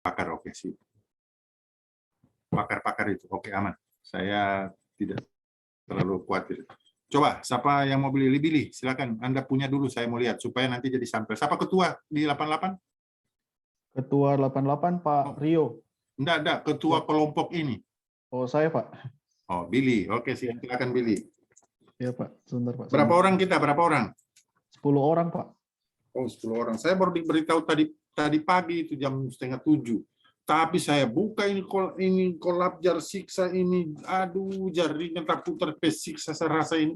pakar, oke sih. Pakar-pakar itu, oke aman. Saya tidak terlalu khawatir. Coba, siapa yang mau beli? Silakan. Anda punya dulu, saya mau lihat supaya nanti jadi sampel. Siapa ketua di 88? Ketua 88 Pak Rio. Enggak, ketua kelompok ini. Oh, saya Pak. Oh, Billy. Oke, silakan Billy. Iya Pak, sebentar Pak. Berapa orang kita? Berapa orang? 10 orang Pak. Oh, 10 orang. Saya baru diberitahu tadi pagi itu jam 6:30. Tapi saya buka ini kolab jar siksa ini. Aduh, jaringan tak putar siksa saya rasa ini.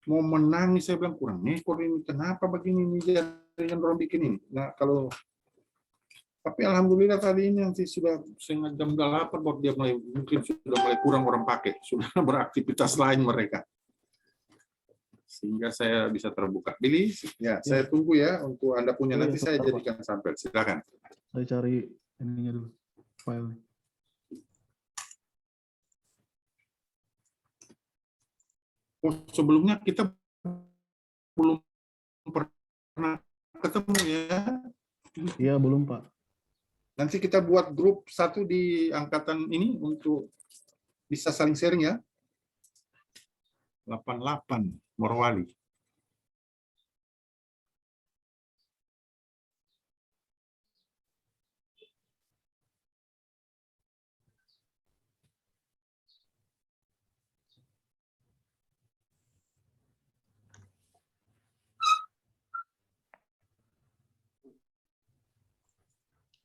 Mau menangis, saya bilang kurang ekor ini, kenapa begini ini jaringan orang bikin ini. Nah, tapi alhamdulillah tadi ini nanti sudah setengah jam 8 baru dia mungkin sudah mulai kurang orang pakai, sudah beraktivitas lain mereka, sehingga saya bisa terbuka. Billy, ya saya tunggu ya untuk Anda punya, nanti saya jadikan sampel. Silakan. Saya cari ininya dulu, file. Oh, sebelumnya kita belum pernah ketemu ya? Iya, belum Pak. Nanti kita buat grup satu di angkatan ini untuk bisa saling sharing ya. 88 Morowali.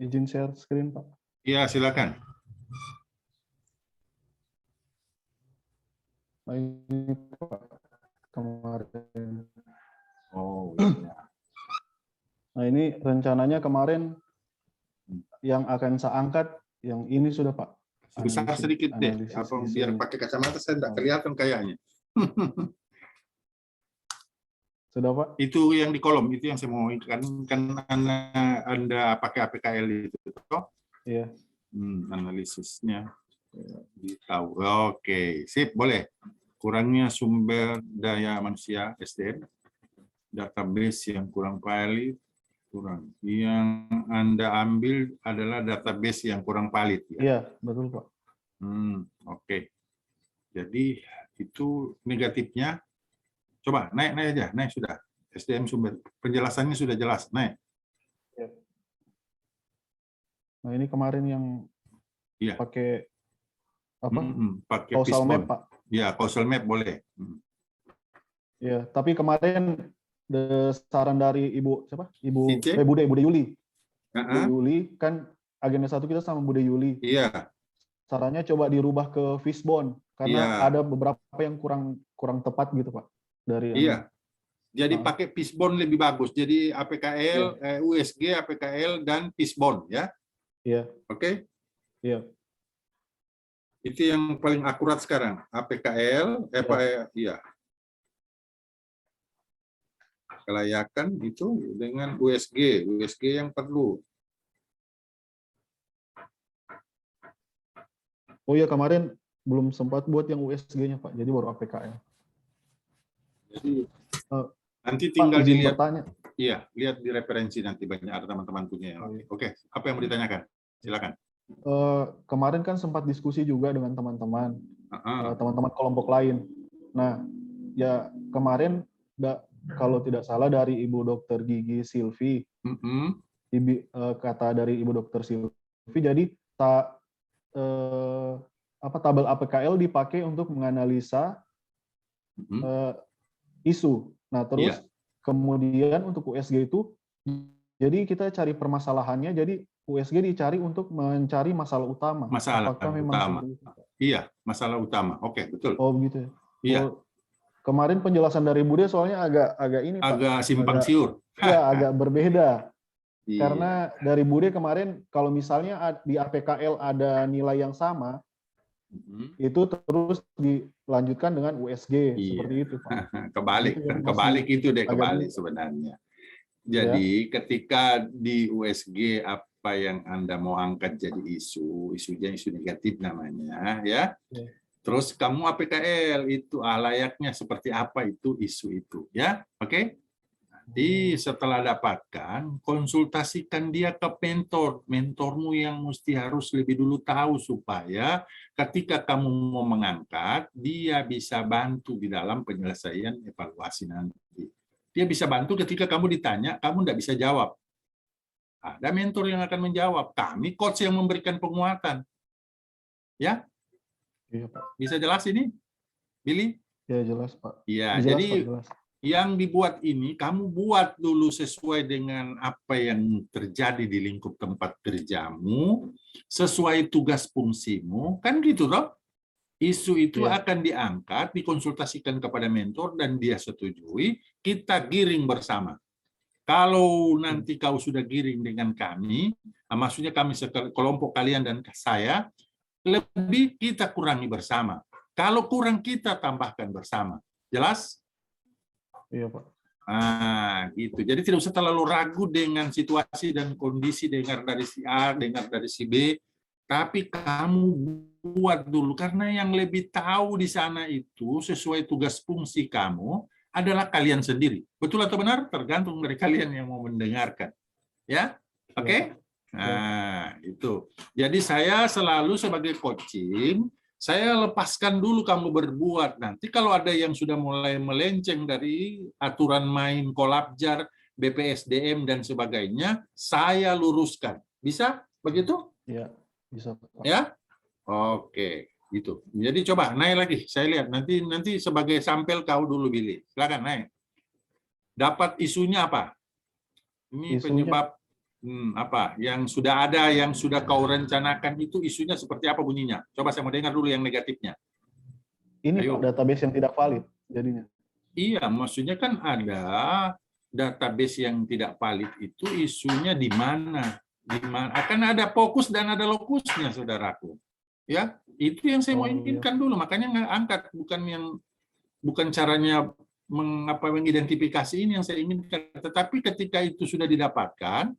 Izin share screen Pak. Iya, silakan. Nah, ini Pak, kemarin. Oh, iya. Nah, ini rencananya kemarin yang akan saya angkat, yang ini sudah Pak. Besar sedikit deh, biar pakai kacamata saya tidak kelihatan kayaknya. Sudah Pak? Itu yang di kolom, itu yang saya mau kan Anda pakai APKL itu, toh? Iya. Analisisnya tahu. Oke, sip, boleh. Kurangnya sumber daya manusia SDM, database yang kurang valid, kurang. Yang Anda ambil adalah database yang kurang valid. Ya? Iya, betul Pak. Oke. Jadi itu negatifnya. Coba naik aja, naik sudah. SDM sumber penjelasannya sudah jelas, naik. Ya. Nah ini kemarin yang pakai apa? Pakai causal map Pak. Ya, causal map boleh. Ya, tapi kemarin saran dari Ibu siapa? Bude Yuli. Bu Yuli kan agenda 1 kita sama Bude Yuli. Iya. Caranya coba dirubah ke Fishbone karena ada beberapa yang kurang tepat gitu Pak. Iya. Jadi pakai Fishbone lebih bagus. Jadi APKL, USG, APKL dan Fishbone ya. Iya. Oke? Iya. Itu yang paling akurat sekarang. APKL, iya. Kelayakan itu dengan USG yang perlu. Oh iya, kemarin belum sempat buat yang USG-nya Pak. Jadi baru APKL. Jadi nanti tinggal Pak, dilihat. Bertanya. Iya, lihat di referensi nanti banyak ada teman-teman punya. Oke, apa yang mau ditanyakan? Silakan. Kemarin kan sempat diskusi juga dengan teman-teman, teman-teman kelompok lain. Nah, ya kemarin kalau tidak salah dari Ibu Dokter Gigi Silvi, kata dari Ibu Dokter Silvi, jadi tabel APKL dipakai untuk menganalisa isu. Nah, terus kemudian untuk USG itu, jadi kita cari permasalahannya, jadi USG dicari untuk mencari masalah utama. Masalah Apakah utama. Memang iya, masalah utama. Oke, betul. Oh, begitu ya. Iya. Kemarin penjelasan dari Bude soalnya agak ini Pak. Agak simpang siur. Iya, agak berbeda. Karena dari Bude kemarin kalau misalnya di APKL ada nilai yang sama, itu terus dilanjutkan dengan USG seperti itu Pak. Kebalik itu deh, kebalik sebenarnya. Jadi ketika di USG apa yang Anda mau angkat jadi isunya isu negatif namanya ya. Terus kamu APKL itu layaknya seperti apa itu isu itu ya. Oke? Jadi setelah dapatkan, konsultasikan dia ke mentormu yang mesti harus lebih dulu tahu supaya ketika kamu mau mengangkat, dia bisa bantu di dalam penyelesaian evaluasi nanti. Dia bisa bantu ketika kamu ditanya, kamu tidak bisa jawab. Ada mentor yang akan menjawab. Kami coach yang memberikan penguatan. Ya, Iya, Pak. bisa jelas ini, Billy? Ya, jelas, Pak. Iya, Jelas, jadi Pak, jelas. yang dibuat ini, kamu buat dulu sesuai dengan apa yang terjadi di lingkup tempat kerjamu, sesuai tugas fungsimu, kan gitu toh? Isu itu Iya. akan diangkat, dikonsultasikan kepada mentor, dan dia setujui, kita giring bersama. Kalau nanti kau sudah giring dengan kami, maksudnya kami kelompok kalian dan saya, lebih kita kurangi bersama. Kalau kurang, kita tambahkan bersama. Jelas? Iya, Pak. Gitu. Jadi tidak usah terlalu ragu dengan situasi dan kondisi, dengar dari si A, dengar dari si B, tapi kamu buat dulu, karena yang lebih tahu di sana itu sesuai tugas fungsi kamu adalah kalian sendiri. Betul atau benar? Tergantung dari kalian yang mau mendengarkan. Ya, oke? Okay? Nah, itu. Jadi saya selalu sebagai coaching, saya lepaskan dulu kamu berbuat. Nanti kalau ada yang sudah mulai melenceng dari aturan main Kolabjar, BPSDM, dan sebagainya, saya luruskan. Bisa? Begitu? Iya, bisa, Pak. Ya? Oke, gitu. Jadi coba naik lagi. Saya lihat nanti sebagai sampel kau dulu, Billy. Silakan naik. Dapat isunya apa? Ini penyebab apa? Yang sudah ada, yang sudah kau rencanakan itu isunya seperti apa bunyinya? Coba saya mau dengar dulu yang negatifnya. Ini Ayo. Pak, database yang tidak valid jadinya. Iya, maksudnya kan ada database yang tidak valid itu isunya di mana? Di mana? Akan ada fokus dan ada lokusnya, saudaraku. Ya, itu yang saya mau inginkan dulu. Makanya nggak angkat, bukan caranya mengidentifikasi ini yang saya inginkan. Tetapi ketika itu sudah didapatkan,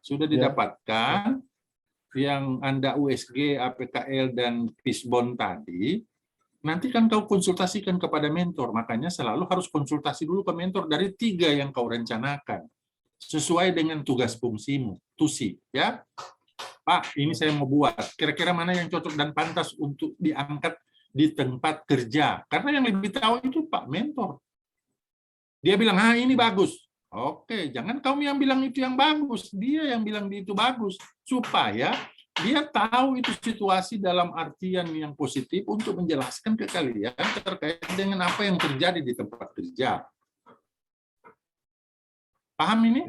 sudah didapatkan yang Anda USG, APKL, dan Fisbon tadi, nanti kan kau konsultasikan kepada mentor. Makanya selalu harus konsultasi dulu ke mentor dari 3 yang kau rencanakan. Sesuai dengan tugas fungsimu, TUSI. Ya, Pak, ini saya mau buat. Kira-kira mana yang cocok dan pantas untuk diangkat di tempat kerja. Karena yang lebih tahu itu Pak mentor. Dia bilang, ini bagus. Oke, jangan kamu yang bilang itu yang bagus. Dia yang bilang itu bagus. Supaya dia tahu itu situasi dalam artian yang positif untuk menjelaskan ke kalian terkait dengan apa yang terjadi di tempat kerja. Paham ini?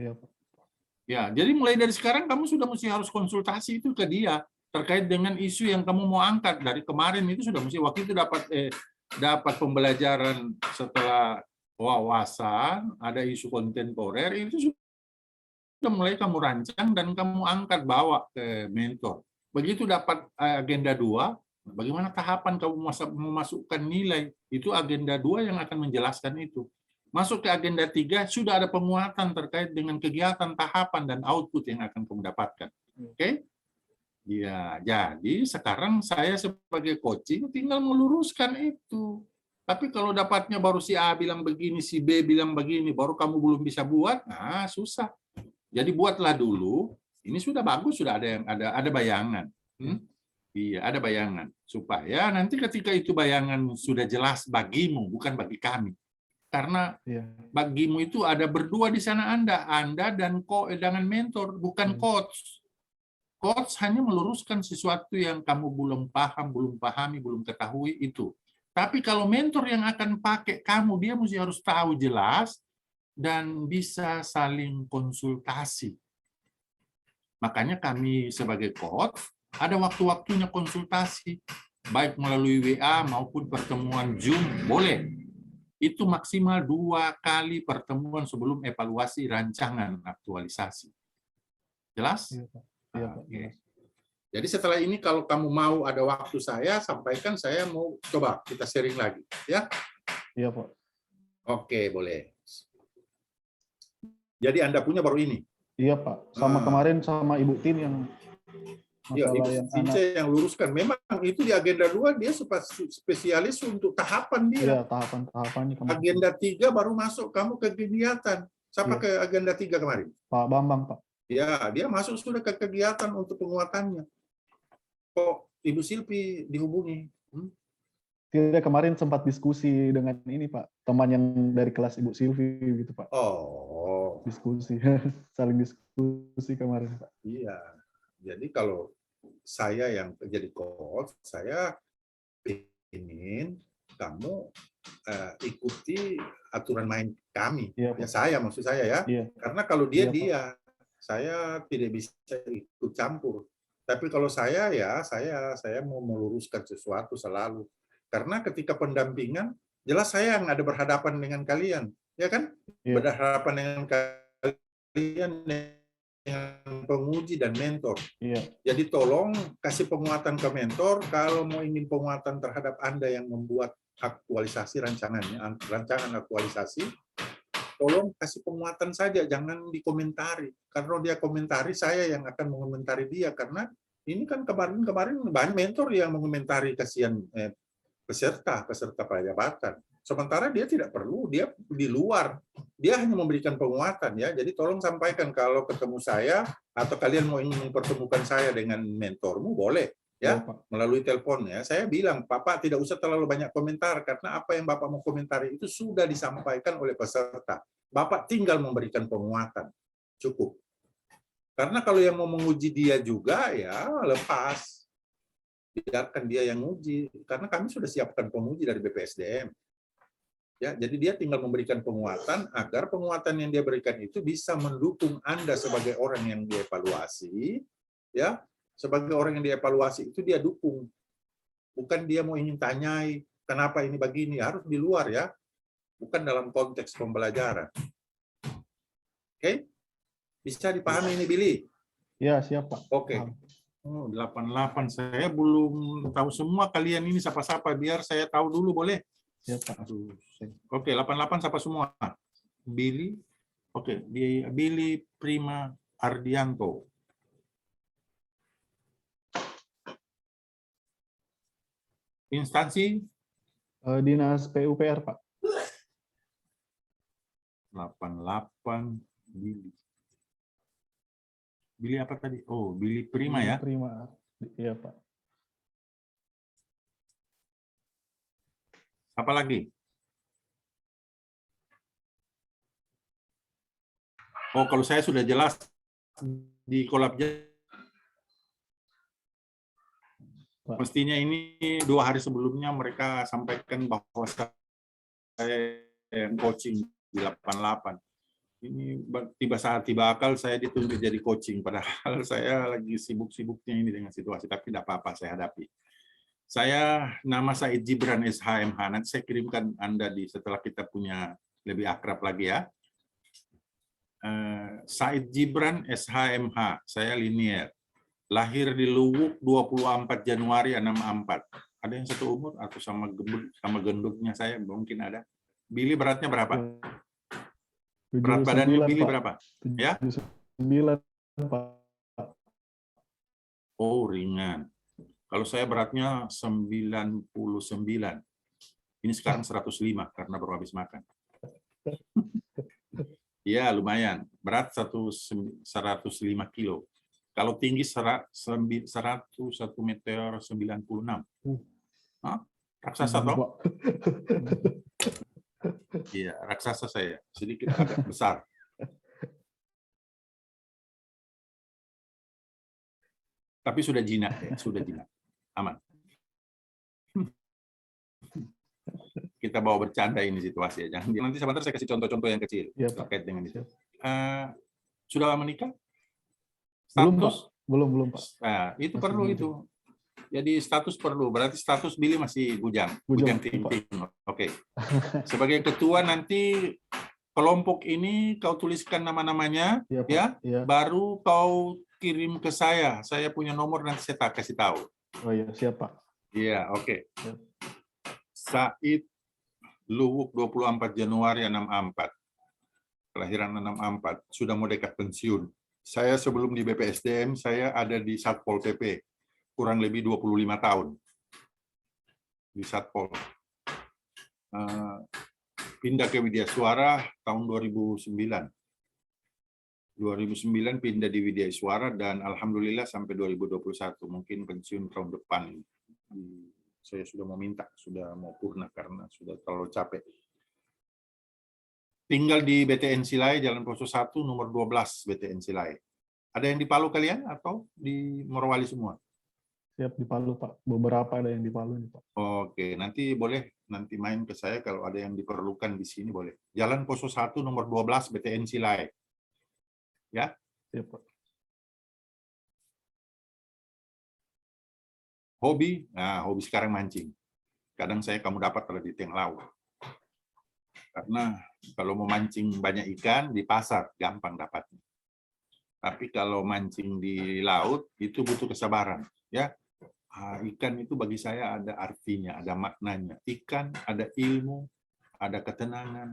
Ya, jadi mulai dari sekarang kamu sudah harus konsultasi itu ke dia terkait dengan isu yang kamu mau angkat. Dari kemarin itu sudah waktu itu dapat pembelajaran setelah wawasan, ada isu kontemporer, itu sudah mulai kamu rancang dan kamu angkat bawa ke mentor. Begitu dapat agenda 2, bagaimana tahapan kamu memasukkan nilai, itu agenda 2 yang akan menjelaskan itu. Masuk ke agenda 3, sudah ada penguatan terkait dengan kegiatan, tahapan, dan output yang akan kamu dapatkan. Oke? Ya, jadi sekarang saya sebagai coaching tinggal meluruskan itu. Tapi kalau dapatnya baru si A bilang begini, si B bilang begini, baru kamu belum bisa buat, susah. Jadi buatlah dulu. Ini sudah bagus, sudah ada bayangan. Iya, ada bayangan. Supaya nanti ketika itu bayangan sudah jelas bagimu, bukan bagi kami. Karena bagimu itu ada berdua di sana Anda dan dengan mentor, bukan coach. Coach hanya meluruskan sesuatu yang kamu belum paham, belum pahami, belum ketahui itu. Tapi kalau mentor yang akan pakai kamu, dia mesti harus tahu jelas dan bisa saling konsultasi. Makanya kami sebagai coach ada waktu-waktunya konsultasi, baik melalui WA maupun pertemuan Zoom, boleh. Itu maksimal 2 kali pertemuan sebelum evaluasi rancangan aktualisasi. Jelas? Iya, Pak. Oke. Jadi setelah ini kalau kamu mau ada waktu saya sampaikan, saya mau coba kita sharing lagi, ya? Iya, Pak. Oke, boleh. Jadi Anda punya baru ini? Iya, Pak. Sama kemarin sama Ibu Tin yang Ya, masalah Ibu yang Sinca anak. yang luruskan. Memang itu di agenda 2 dia spesialis untuk tahapan dia. Iya, tahapan-tahapannya kemarin. Agenda 3 baru masuk kamu ke kegiatan. Siapa Iya. ke agenda 3 kemarin? Pak Bambang, Pak. Ya, dia masuk sudah ke kegiatan untuk penguatannya. Kok Ibu Silpi dihubungi? Tidak, kemarin sempat diskusi dengan ini, Pak. Teman yang dari kelas Ibu Silvi gitu, Pak. Oh. Diskusi. Saling diskusi kemarin, Pak. Iya. Jadi kalau saya yang jadi coach, saya ingin kamu ikuti aturan main kami. Iya, Ya saya maksud saya ya. Iya. Karena kalau dia Iya, saya tidak bisa ikut campur. Tapi kalau saya ya saya mau meluruskan sesuatu selalu. Karena ketika pendampingan jelas saya yang ada berhadapan dengan kalian, ya kan? Iya. Berhadapan dengan kalian dengan penguji dan mentor. Iya. Jadi tolong kasih penguatan ke mentor kalau mau ingin penguatan terhadap Anda yang membuat aktualisasi rancangan aktualisasi, tolong kasih penguatan saja, jangan dikomentari. Karena dia komentari, saya yang akan mengomentari dia. Karena ini kan kemarin banyak mentor yang mengomentari kasihan peserta prajabatan. Sementara dia tidak perlu, dia di luar. Dia hanya memberikan penguatan ya. Jadi tolong sampaikan kalau ketemu saya atau kalian mau ingin mempertemukan saya dengan mentormu boleh ya, melalui telepon ya. Saya bilang, Bapak tidak usah terlalu banyak komentar karena apa yang Bapak mau komentari itu sudah disampaikan oleh peserta. Bapak tinggal memberikan penguatan. Cukup. Karena kalau yang mau menguji dia juga ya lepas. Biarkan dia yang uji, karena kami sudah siapkan penguji dari BPSDM. Ya, jadi dia tinggal memberikan penguatan agar penguatan yang dia berikan itu bisa mendukung Anda sebagai orang yang dievaluasi, ya, sebagai orang yang dievaluasi itu dia dukung. Bukan dia mau ingin tanyai kenapa ini begini, harus di luar ya, bukan dalam konteks pembelajaran. Oke? Bisa dipahami ini, Billy? Ya, siap, Pak. Oke. Oh, 88. Saya belum tahu semua kalian ini siapa-siapa. Biar saya tahu dulu, boleh? Ya, Pak. Oke, 88 siapa semua? Billy. Oke, Billy Prima Ardianto. Instansi? Dinas PUPR, Pak. 88 Billy. Billy apa tadi? Oh, Billy Prima ya? Prima. Iya, Pak. Apa lagi? Oh, kalau saya sudah jelas di kolabnya. Mestinya ini 2 hari sebelumnya mereka sampaikan bahwa saya yang coaching di 88. Ini tiba akal saya ditunjuk jadi coaching, padahal saya lagi sibuk-sibuknya ini dengan situasi, tapi tidak apa-apa saya hadapi. Saya nama Said Gibran SHMH, nanti saya kirimkan Anda setelah kita punya lebih akrab lagi ya. Said Gibran SHMH, saya linier. Lahir di Luwuk 24 Januari 64. Ada yang satu umur atau sama gendutnya saya mungkin ada. Billy beratnya berapa? Berat badannya Billy berapa? Ya? 79, Pak. Oh, ringan. Kalau saya beratnya 99. Ini sekarang 105 karena baru habis makan. Ya, lumayan. Berat 105 kilo. Kalau tinggi 101 meter 96. Hah? Raksasa toh? Iya, raksasa saya. Sedikit agak besar. Tapi sudah jinak ya, sudah jinak. Aman. Kita bawa bercanda ini situasi ya. Jangan nanti sebentar saya kasih contoh-contoh yang kecil terkait dengan itu. Sudah menikah? Status? Belum, Pak. Nah, itu masih perlu itu. Jadi status perlu. Berarti status Billy masih bujang ting-ting. Oke. Sebagai ketua nanti kelompok ini kau tuliskan nama-namanya, ya. Baru kau kirim ke saya. Saya punya nomor, nanti saya kasih tahu. Oh iya, siap, Pak. Iya, oke. Said Luwuk 24 Januari 64. Kelahiran 64. Sudah mau dekat pensiun. Saya sebelum di BPSDM, saya ada di Satpol PP, kurang lebih 25 tahun. Di Satpol. Pindah ke Widya Suara tahun 2009. 2009 pindah di Widya Suara dan alhamdulillah sampai 2021, mungkin pensiun tahun depan. Saya sudah mau minta, sudah mau purna karena sudah terlalu capek. Tinggal di BTN Silai, Jalan Poso 1, nomor 12 BTN Silai. Ada yang di Palu kalian atau di Morowali semua? Siap di Palu, Pak. Beberapa ada yang di Palu nih, Pak. Oke, nanti boleh nanti main ke saya kalau ada yang diperlukan di sini boleh. Jalan Poso 1 nomor 12 BTN Silai. Ya? Siap, Pak. Hobi? Nah, hobi sekarang mancing. Kadang kamu dapat kalau di tengah laut. Karena kalau mau mancing banyak ikan di pasar gampang dapatnya. Tapi kalau mancing di laut itu butuh kesabaran, ya. Ikan itu bagi saya ada artinya, ada maknanya. Ikan ada ilmu, ada ketenangan,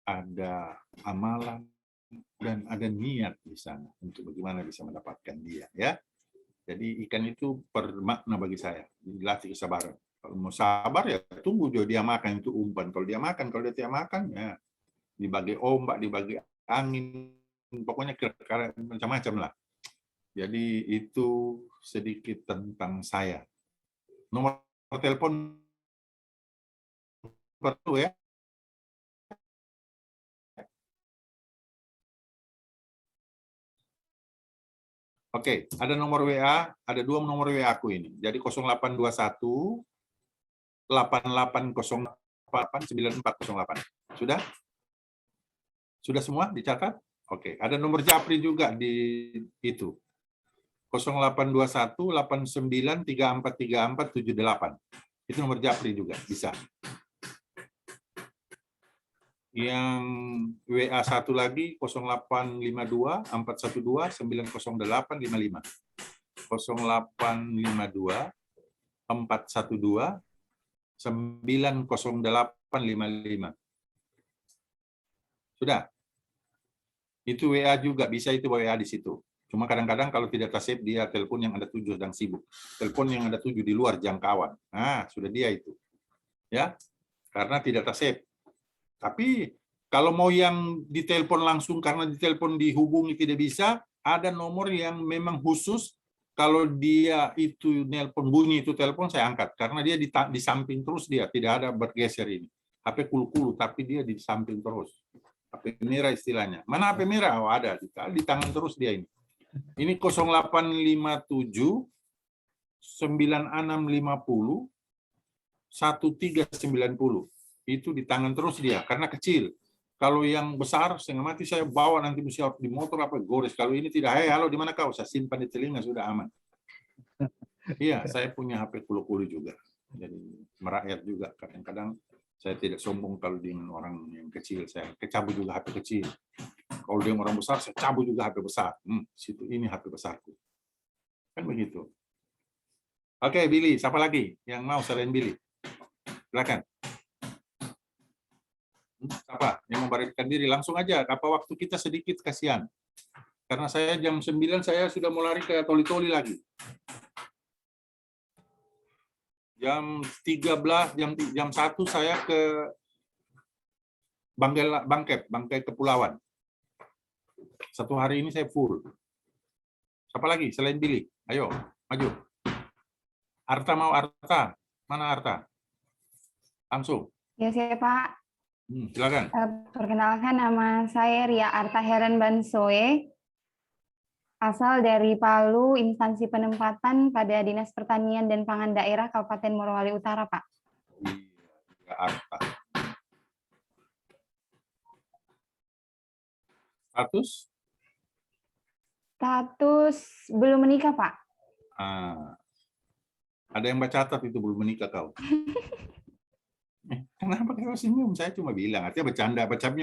ada amalan, dan ada niat di sana untuk bagaimana bisa mendapatkan dia, ya. Jadi ikan itu bermakna bagi saya, dilatih kesabaran. Kalau mau sabar ya tunggu dia makan itu umpan. Kalau dia makan, kalau dia tidak makan ya dibagi ombak, dibagi angin, pokoknya macam-macam lah. Jadi itu sedikit tentang saya. Nomor telepon perlu ya. Oke, ada nomor WA, ada 2 nomor WA aku ini. Jadi 0821 8808 9408. Sudah? Sudah semua dicatat? Oke, ada nomor Japri juga di itu. 0821 89 3434 78. Itu nomor Japri juga, bisa. Yang WA satu lagi 0852 412 908 55. 0852 412 908 55. Sudah? Itu WA juga, bisa itu WA di situ. Cuma kadang-kadang kalau tidak tersave dia telepon yang ada 7 sedang sibuk. Telepon yang ada 7 di luar jangkauan. Nah, sudah dia itu. Ya. Karena tidak tersave. Tapi kalau mau yang ditelepon langsung karena ditelepon dihubungi tidak bisa, ada nomor yang memang khusus kalau dia itu nelpon bunyi itu telepon saya angkat karena dia di samping terus dia, tidak ada bergeser ini. HP kulu-kulu tapi dia di samping terus. HP merah istilahnya. Mana HP merah? Oh, ada di tangan terus dia ini. Ini 0857 9650 1390. Itu di tangan terus dia karena kecil. Kalau yang besar setengah mati saya bawa nanti mesti di motor apa gores. Kalau ini tidak, halo di mana kau? Saya simpan di telinga sudah aman. Iya, saya punya HP kulu-kulu juga. Jadi merakyat juga. Kadang-kadang saya tidak sombong kalau dengan orang yang kecil. Saya cabut juga HP kecil. Kalau dengan orang besar, saya cabut juga HP besar. Situ ini HP besarku. Kan begitu. Oke, Billy. Siapa lagi yang mau selain Billy? Silakan. Apa yang membalikkan diri langsung aja, apa waktu kita sedikit kasihan karena saya jam 9 saya sudah mau lari ke Toli-Toli lagi, jam 13 jam 1 saya ke Bangkai Kepulauan. Satu hari ini saya full. Siapa lagi selain Billy? Ayo maju. Arta mau Arta, mana Arta? Langsung ya saya Pak. Silakan. Perkenalkan nama saya Ria Arta Heran Bansoe, asal dari Palu, instansi penempatan pada Dinas Pertanian dan Pangan Daerah Kabupaten Morowali Utara, Pak. Ria Arta. Status belum menikah, Pak. Ada yang baca catat itu belum menikah kau. Kenapa kau senyum? Saya cuma bilang, artinya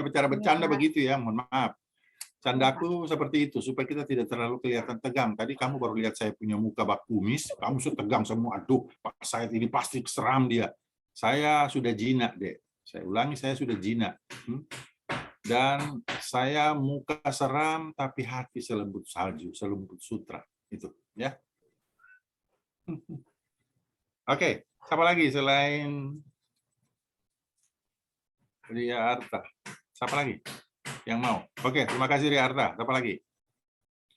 bicara bercanda begitu ya, mohon maaf. Candaku seperti itu, supaya kita tidak terlalu kelihatan tegang. Tadi kamu baru lihat saya punya muka bak kumis, kamu sudah tegang semua. Aduh, Pak Said ini pasti seram dia. Saya sudah jinak, Dek. Saya ulangi, saya sudah jinak. Dan saya muka seram tapi hati selembut salju, selembut sutra. Itu ya. Oke, siapa lagi selain Ria Arta? Siapa lagi yang mau? Oke, terima kasih Ria Arta. Siapa lagi?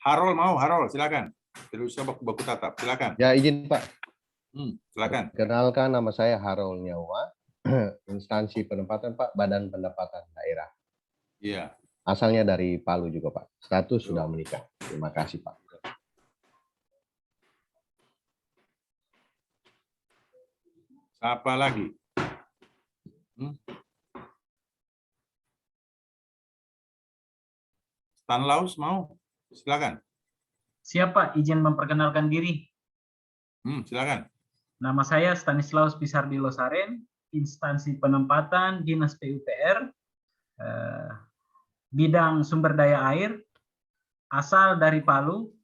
Harold mau, Harold silakan. Terus baku tatap, silakan. Ya, izin Pak. Silakan. Kenalkan, nama saya Harold Nyawa. Instansi penempatan Pak, Badan Pendapatan Daerah. Iya. Asalnya dari Palu juga Pak. Status sudah menikah. Terima kasih Pak. Apa lagi? Stan Laus mau? Silakan. Siapa izin memperkenalkan diri? Silakan. Nama saya Stanislaus Pisardi Losaren, instansi penempatan Dinas PUPR, bidang sumber daya air, asal dari Palu,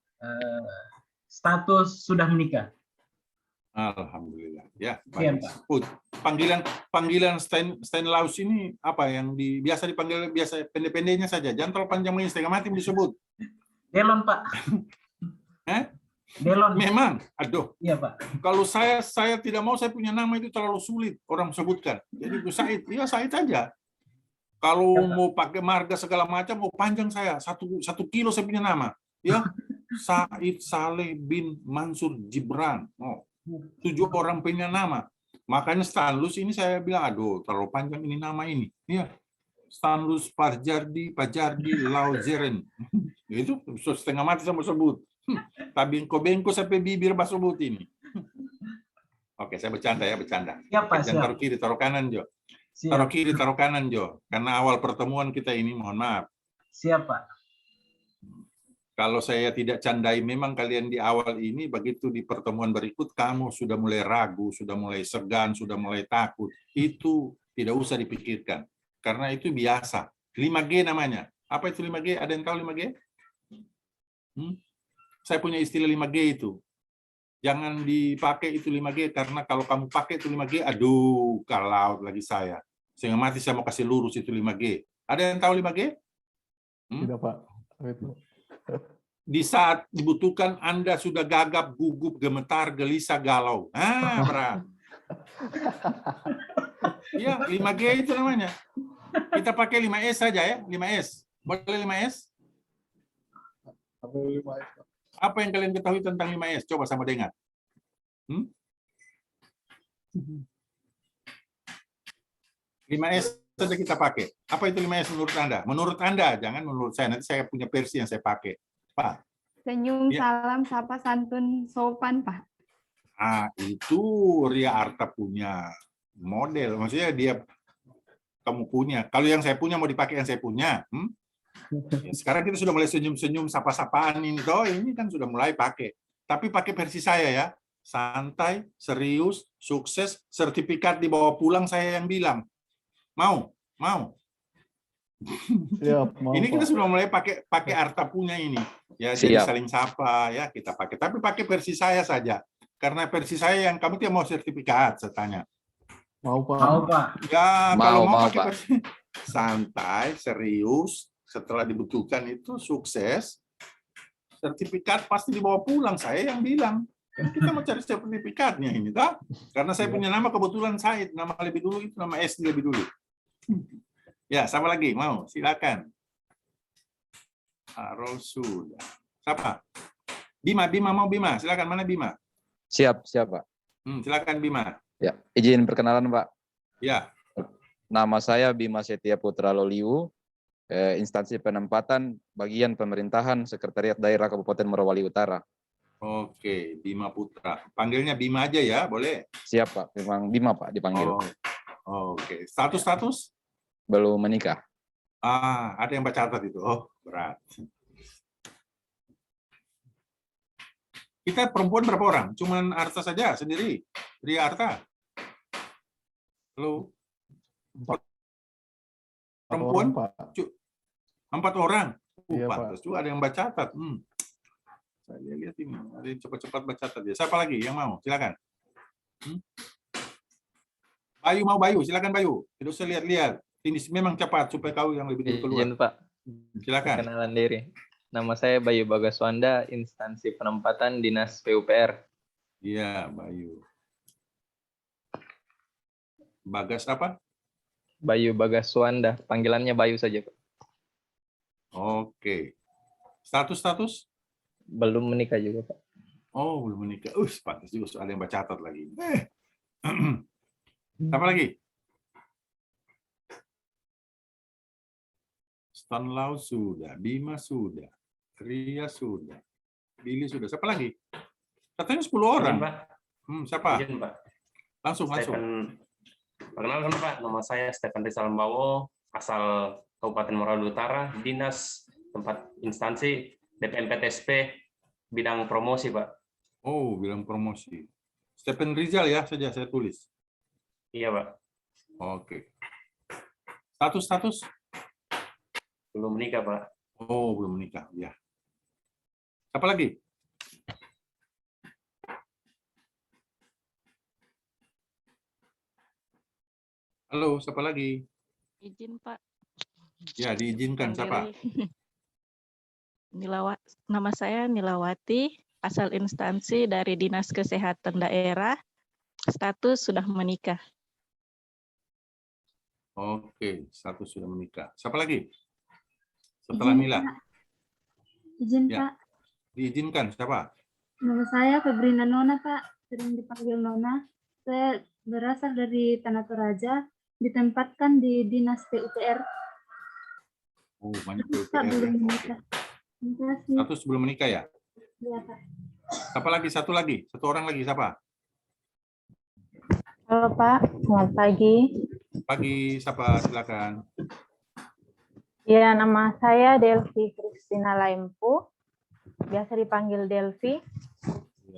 status sudah menikah. Alhamdulillah. Ya, Siap, baik. Panggilan Stanislaus ini apa yang biasa dipanggil pendek-pendeknya saja. Jangan terlalu panjang ini, setengah mati disebut. Delon, Pak. Delon. Memang, aduh. Iya, Pak. Kalau saya tidak mau, saya punya nama itu terlalu sulit orang sebutkan. Jadi Said, ya Said aja. Kalau mau pakai marga segala macam, mau panjang saya 1 kilo saya punya nama. Ya, Said Saleh bin Mansur Gibran. 7 orang punya nama. Makanya Stanlus ini saya bilang, aduh, terlalu panjang ini nama ini. Ya, Stanlus Pajardi Lauzeren. Itu setengah mati sama sebut. Tapi bengko sampai bibir bahasa sebut ini. Oke, saya bercanda ya, bercanda. Siap, Jangan taruh kiri, taruh kanan, Jo. Taruh kiri, taruh kanan, Jo. Karena awal pertemuan kita ini, mohon maaf. Siap, Pak. Kalau saya tidak candai, memang kalian di awal ini, begitu di pertemuan berikut, kamu sudah mulai ragu, sudah mulai segan, sudah mulai takut. Itu tidak usah dipikirkan. Karena itu biasa. 5G namanya. Apa itu 5G? Ada yang tahu 5G? Saya punya istilah 5G itu. Jangan dipakai itu 5G, karena kalau kamu pakai itu 5G, aduh, kalau lagi saya. Sehingga mati saya mau kasih lurus itu 5G. Ada yang tahu 5G? Tidak, Pak. Itu. Di saat dibutuhkan, Anda sudah gagap, gugup, gemetar, gelisah, galau. Berat. Ya, 5G itu namanya. Kita pakai 5S saja ya, 5S. Boleh 5S? Apa yang kalian ketahui tentang 5S? Coba sama dengar. 5S saja kita pakai. Apa itu 5S menurut Anda? Menurut Anda, jangan menurut saya. Nanti saya punya versi yang saya pakai. Pak. Senyum, salam, sapa, santun, sopan, Pak. Itu Ria Arta punya model. Maksudnya dia kamu punya. Kalau yang saya punya mau dipakai yang saya punya. Ya, sekarang kita sudah mulai senyum-senyum, sapa-sapaan ini. Ini kan sudah mulai pakai. Tapi pakai versi saya ya. Santai, serius, sukses, sertifikat dibawa pulang saya yang bilang. Mau? Siap, mau, ini kita Pak. sudah mulai pakai Arta punya ini. Ya, jadi saling sapa ya kita pakai. Tapi pakai versi saya saja. Karena versi saya yang kamu tidak mau sertifikat, saya tanya. Mau, Pak. Mau, Pak. Ya, kalau mau pakai Pak. versi santai, serius, setelah dibutuhkan itu sukses, sertifikat pasti dibawa pulang, saya yang bilang. Kan kita mau cari sertifikatnya ini, tak? Karena saya punya nama kebetulan Said, nama lebih dulu itu nama S lebih dulu. Ya, sama lagi, mau? Silakan. Harold sudah. Siapa? Bima mau Bima, silakan. Mana Bima? Siap, Pak. Silakan Bima. Ya, izin perkenalan, Pak. Ya. Nama saya Bima Setia Putra Loliu, instansi penempatan bagian pemerintahan Sekretariat Daerah Kabupaten Morowali Utara. Oke, Bima Putra. Panggilnya Bima aja ya, boleh? Siap, Pak. Memang Bima, Pak, dipanggil. Oke. Status? Belum menikah. Ada yang baca catat itu. Oh, berat. Kita perempuan berapa orang? Cuman Arta saja sendiri. Ria Arta. Halo. Perempuan? 4 orang. Iya, Pantas juga ada yang baca catat. Saya lihat ini. Ada yang cepat-cepat baca catat ya. Siapa lagi yang mau? Silakan. Bayu mau Bayu, silakan Bayu. Tidak usah lihat-lihat. Ini memang cepat supaya kau yang lebih dulu keluar. Izin Pak, Silakan. perkenalan diri. Nama saya Bayu Bagaswanda, instansi penempatan Dinas PUPR. Iya, Bayu. Bagas apa? Bayu Bagaswanda, panggilannya Bayu saja Pak. Oke. Status? Belum menikah juga Pak. Oh, belum menikah. Pantas juga soal yang baca catat lagi. Apa lagi? Stanlau sudah, Bima sudah, Ria sudah, Billy sudah. Siapa lagi? Katanya 10 orang. Izin, Pak. Siapa? Izin, Pak. Langsung. Perkenalkan Pak, nama saya Stefan Rizal Mbawo, asal Kabupaten Morawali Utara, Dinas tempat instansi DPMPTSP bidang promosi, Pak. Oh, bilang promosi. Stephen Rizal ya saja saya tulis. Iya, Pak. Oke. Status? Belum menikah, Pak. Oh, belum menikah. Ya. Apa lagi? Halo, siapa lagi? Izin Pak. Ya, diizinkan. Siapa? Nama saya Nilawati, asal instansi dari Dinas Kesehatan Daerah, status sudah menikah. Oke, status sudah menikah. Siapa lagi? Setelah Mila. Izin, Ya. Pak. Diizinkan. Siapa? Nama saya Febrina Nona, Pak. Sering dipanggil Nona. Saya berasal dari Tanah Toraja, ditempatkan di Dinas PUPR. Oh, banyak Pak, belum menikah. Terima kasih. Status belum menikah ya? Ya, Pak. Siapa lagi? Satu orang lagi. Siapa? Halo Pak, selamat pagi. Pagi, siapa? Silakan. Ya, nama saya Delvi Kristina Laimpu, biasa dipanggil Delvi,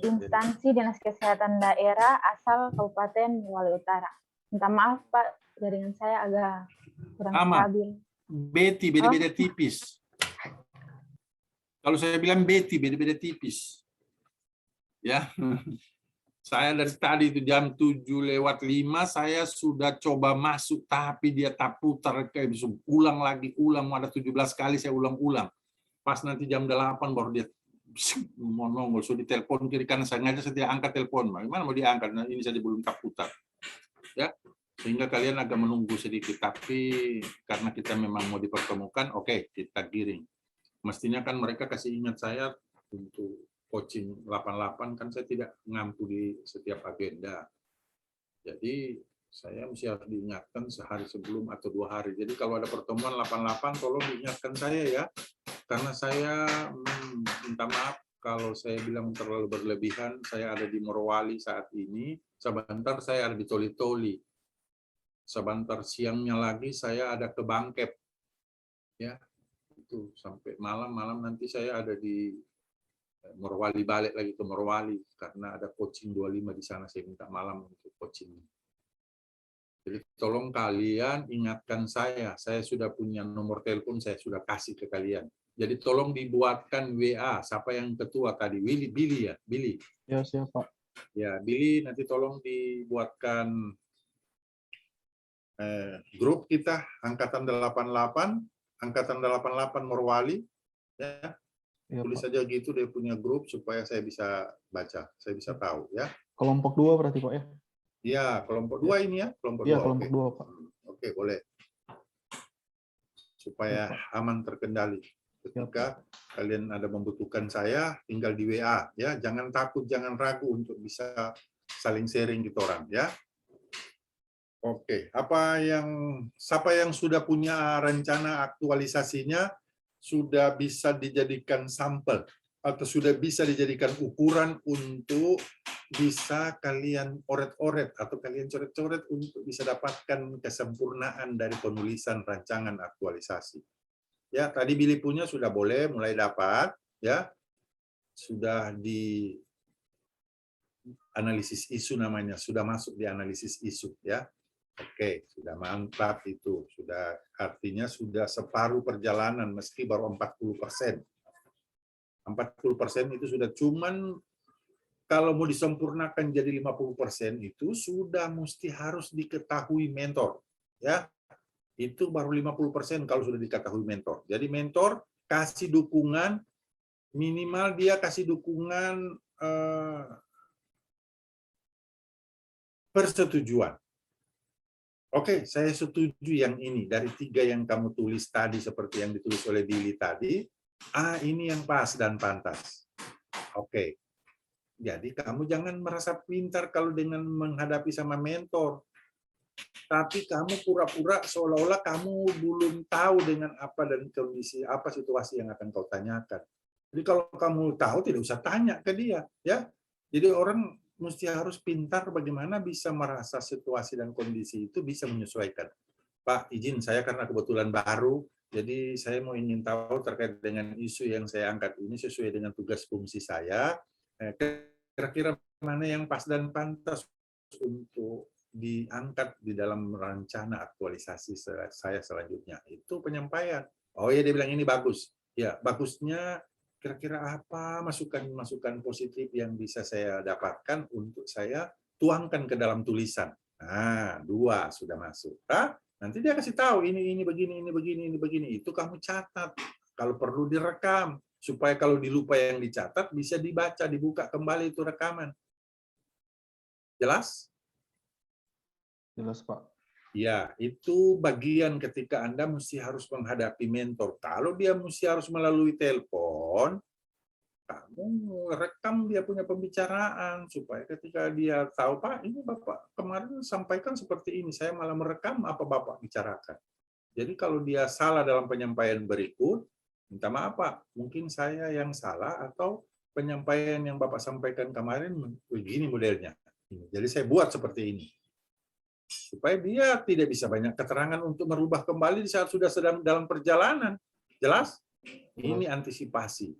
instansi Dinas Kesehatan Daerah asal Kabupaten Morawali Utara. Minta maaf Pak, jaringan saya agak kurang stabil. Betty, beda-beda tipis. Kalau saya bilang Betty, beda-beda tipis. Ya. Saya dari tadi itu jam 7:05 saya sudah coba masuk tapi dia tak putar, kayak bisa ulang, ada 17 kali saya ulang. Pas nanti jam 8 baru dia mau nongol, so ditelepon kiri kanan, saya ngajak saya angkat telepon, bagaimana mau diangkat? Nah, ini saja belum tak putar. Ya, sehingga kalian agak menunggu sedikit, tapi karena kita memang mau dipertemukan, oke, kita giring. Mestinya kan mereka kasih ingat saya untuk coaching 88, kan saya tidak ngampu di setiap agenda. Jadi saya mesti harus diingatkan sehari sebelum atau 2 hari. Jadi kalau ada pertemuan 88, tolong diingatkan saya ya. Karena saya minta maaf kalau saya bilang terlalu berlebihan. Saya ada di Morowali saat ini. Sebentar saya ada di Toli-Toli. Sebentar siangnya lagi saya ada ke Bangkep. Ya, itu sampai malam nanti saya ada di Morowali, balik lagi ke Morowali karena ada coaching 25 di sana, saya minta malam untuk coaching. Jadi tolong kalian ingatkan saya sudah punya nomor telepon, saya sudah kasih ke kalian. Jadi tolong dibuatkan WA, siapa yang ketua tadi? Billy ya? Billy. Ya, siapa? Ya, Billy nanti tolong dibuatkan grup kita Angkatan 88 Morowali ya. Tulis saja gitu, dia punya grup supaya saya bisa baca, saya bisa tahu ya. Kelompok 2 berarti Pak ya? Iya, kelompok 2 ini ya, kelompok 2. Iya, kelompok 2 Pak. Oke, boleh. Supaya aman terkendali. Ketika kalian ada membutuhkan saya, tinggal di WA ya, jangan takut, jangan ragu untuk bisa saling sharing gitu orang ya. Oke, siapa yang sudah punya rencana aktualisasinya sudah bisa dijadikan sampel atau sudah bisa dijadikan ukuran untuk bisa kalian oret-oret atau kalian coret-coret untuk bisa dapatkan kesempurnaan dari penulisan rancangan aktualisasi. Ya, tadi Billy punya sudah boleh mulai dapat ya. Sudah di analisis isu namanya, sudah masuk di analisis isu ya. Oke, sudah mantap itu. Sudah artinya sudah separuh perjalanan meski baru 40%. 40% itu sudah, cuman kalau mau disempurnakan jadi 50% itu sudah mesti harus diketahui mentor ya. Itu baru 50% kalau sudah diketahui mentor. Jadi mentor kasih dukungan, minimal dia kasih dukungan persetujuan. Oke, saya setuju yang ini. Dari 3 yang kamu tulis tadi, seperti yang ditulis oleh Billy tadi, ini yang pas dan pantas. Oke. Jadi kamu jangan merasa pintar kalau dengan menghadapi sama mentor. Tapi kamu pura-pura seolah-olah kamu belum tahu dengan apa dan kondisi apa situasi yang akan kau tanyakan. Jadi kalau kamu tahu tidak usah tanya ke dia, ya. Jadi orang mesti harus pintar bagaimana bisa merasa situasi dan kondisi itu bisa menyesuaikan. Pak, izin saya karena kebetulan baru, jadi saya mau ingin tahu terkait dengan isu yang saya angkat ini sesuai dengan tugas fungsi saya. Kira-kira mana yang pas dan pantas untuk diangkat di dalam rencana aktualisasi saya selanjutnya. Itu penyampaian. Oh ya, dia bilang ini bagus. Ya, bagusnya kira-kira apa masukan-masukan positif yang bisa saya dapatkan untuk saya tuangkan ke dalam tulisan. Nah, 2 sudah masuk. Nanti dia kasih tahu ini begini, ini begini, ini begini. Itu kamu catat. Kalau perlu direkam supaya kalau dilupa yang dicatat bisa dibaca, dibuka kembali itu rekaman. Jelas? Jelas, Pak. Ya, itu bagian ketika Anda mesti harus menghadapi mentor. Kalau dia mesti harus melalui telepon, kamu rekam dia punya pembicaraan supaya ketika dia tahu, Pak, ini Bapak kemarin sampaikan seperti ini, saya malah merekam apa Bapak bicarakan. Jadi kalau dia salah dalam penyampaian berikut, minta maaf Pak, mungkin saya yang salah atau penyampaian yang Bapak sampaikan kemarin begini modelnya. Jadi saya buat seperti ini. Supaya dia tidak bisa banyak keterangan untuk merubah kembali di saat sudah sedang dalam perjalanan. Jelas? Ini antisipasi.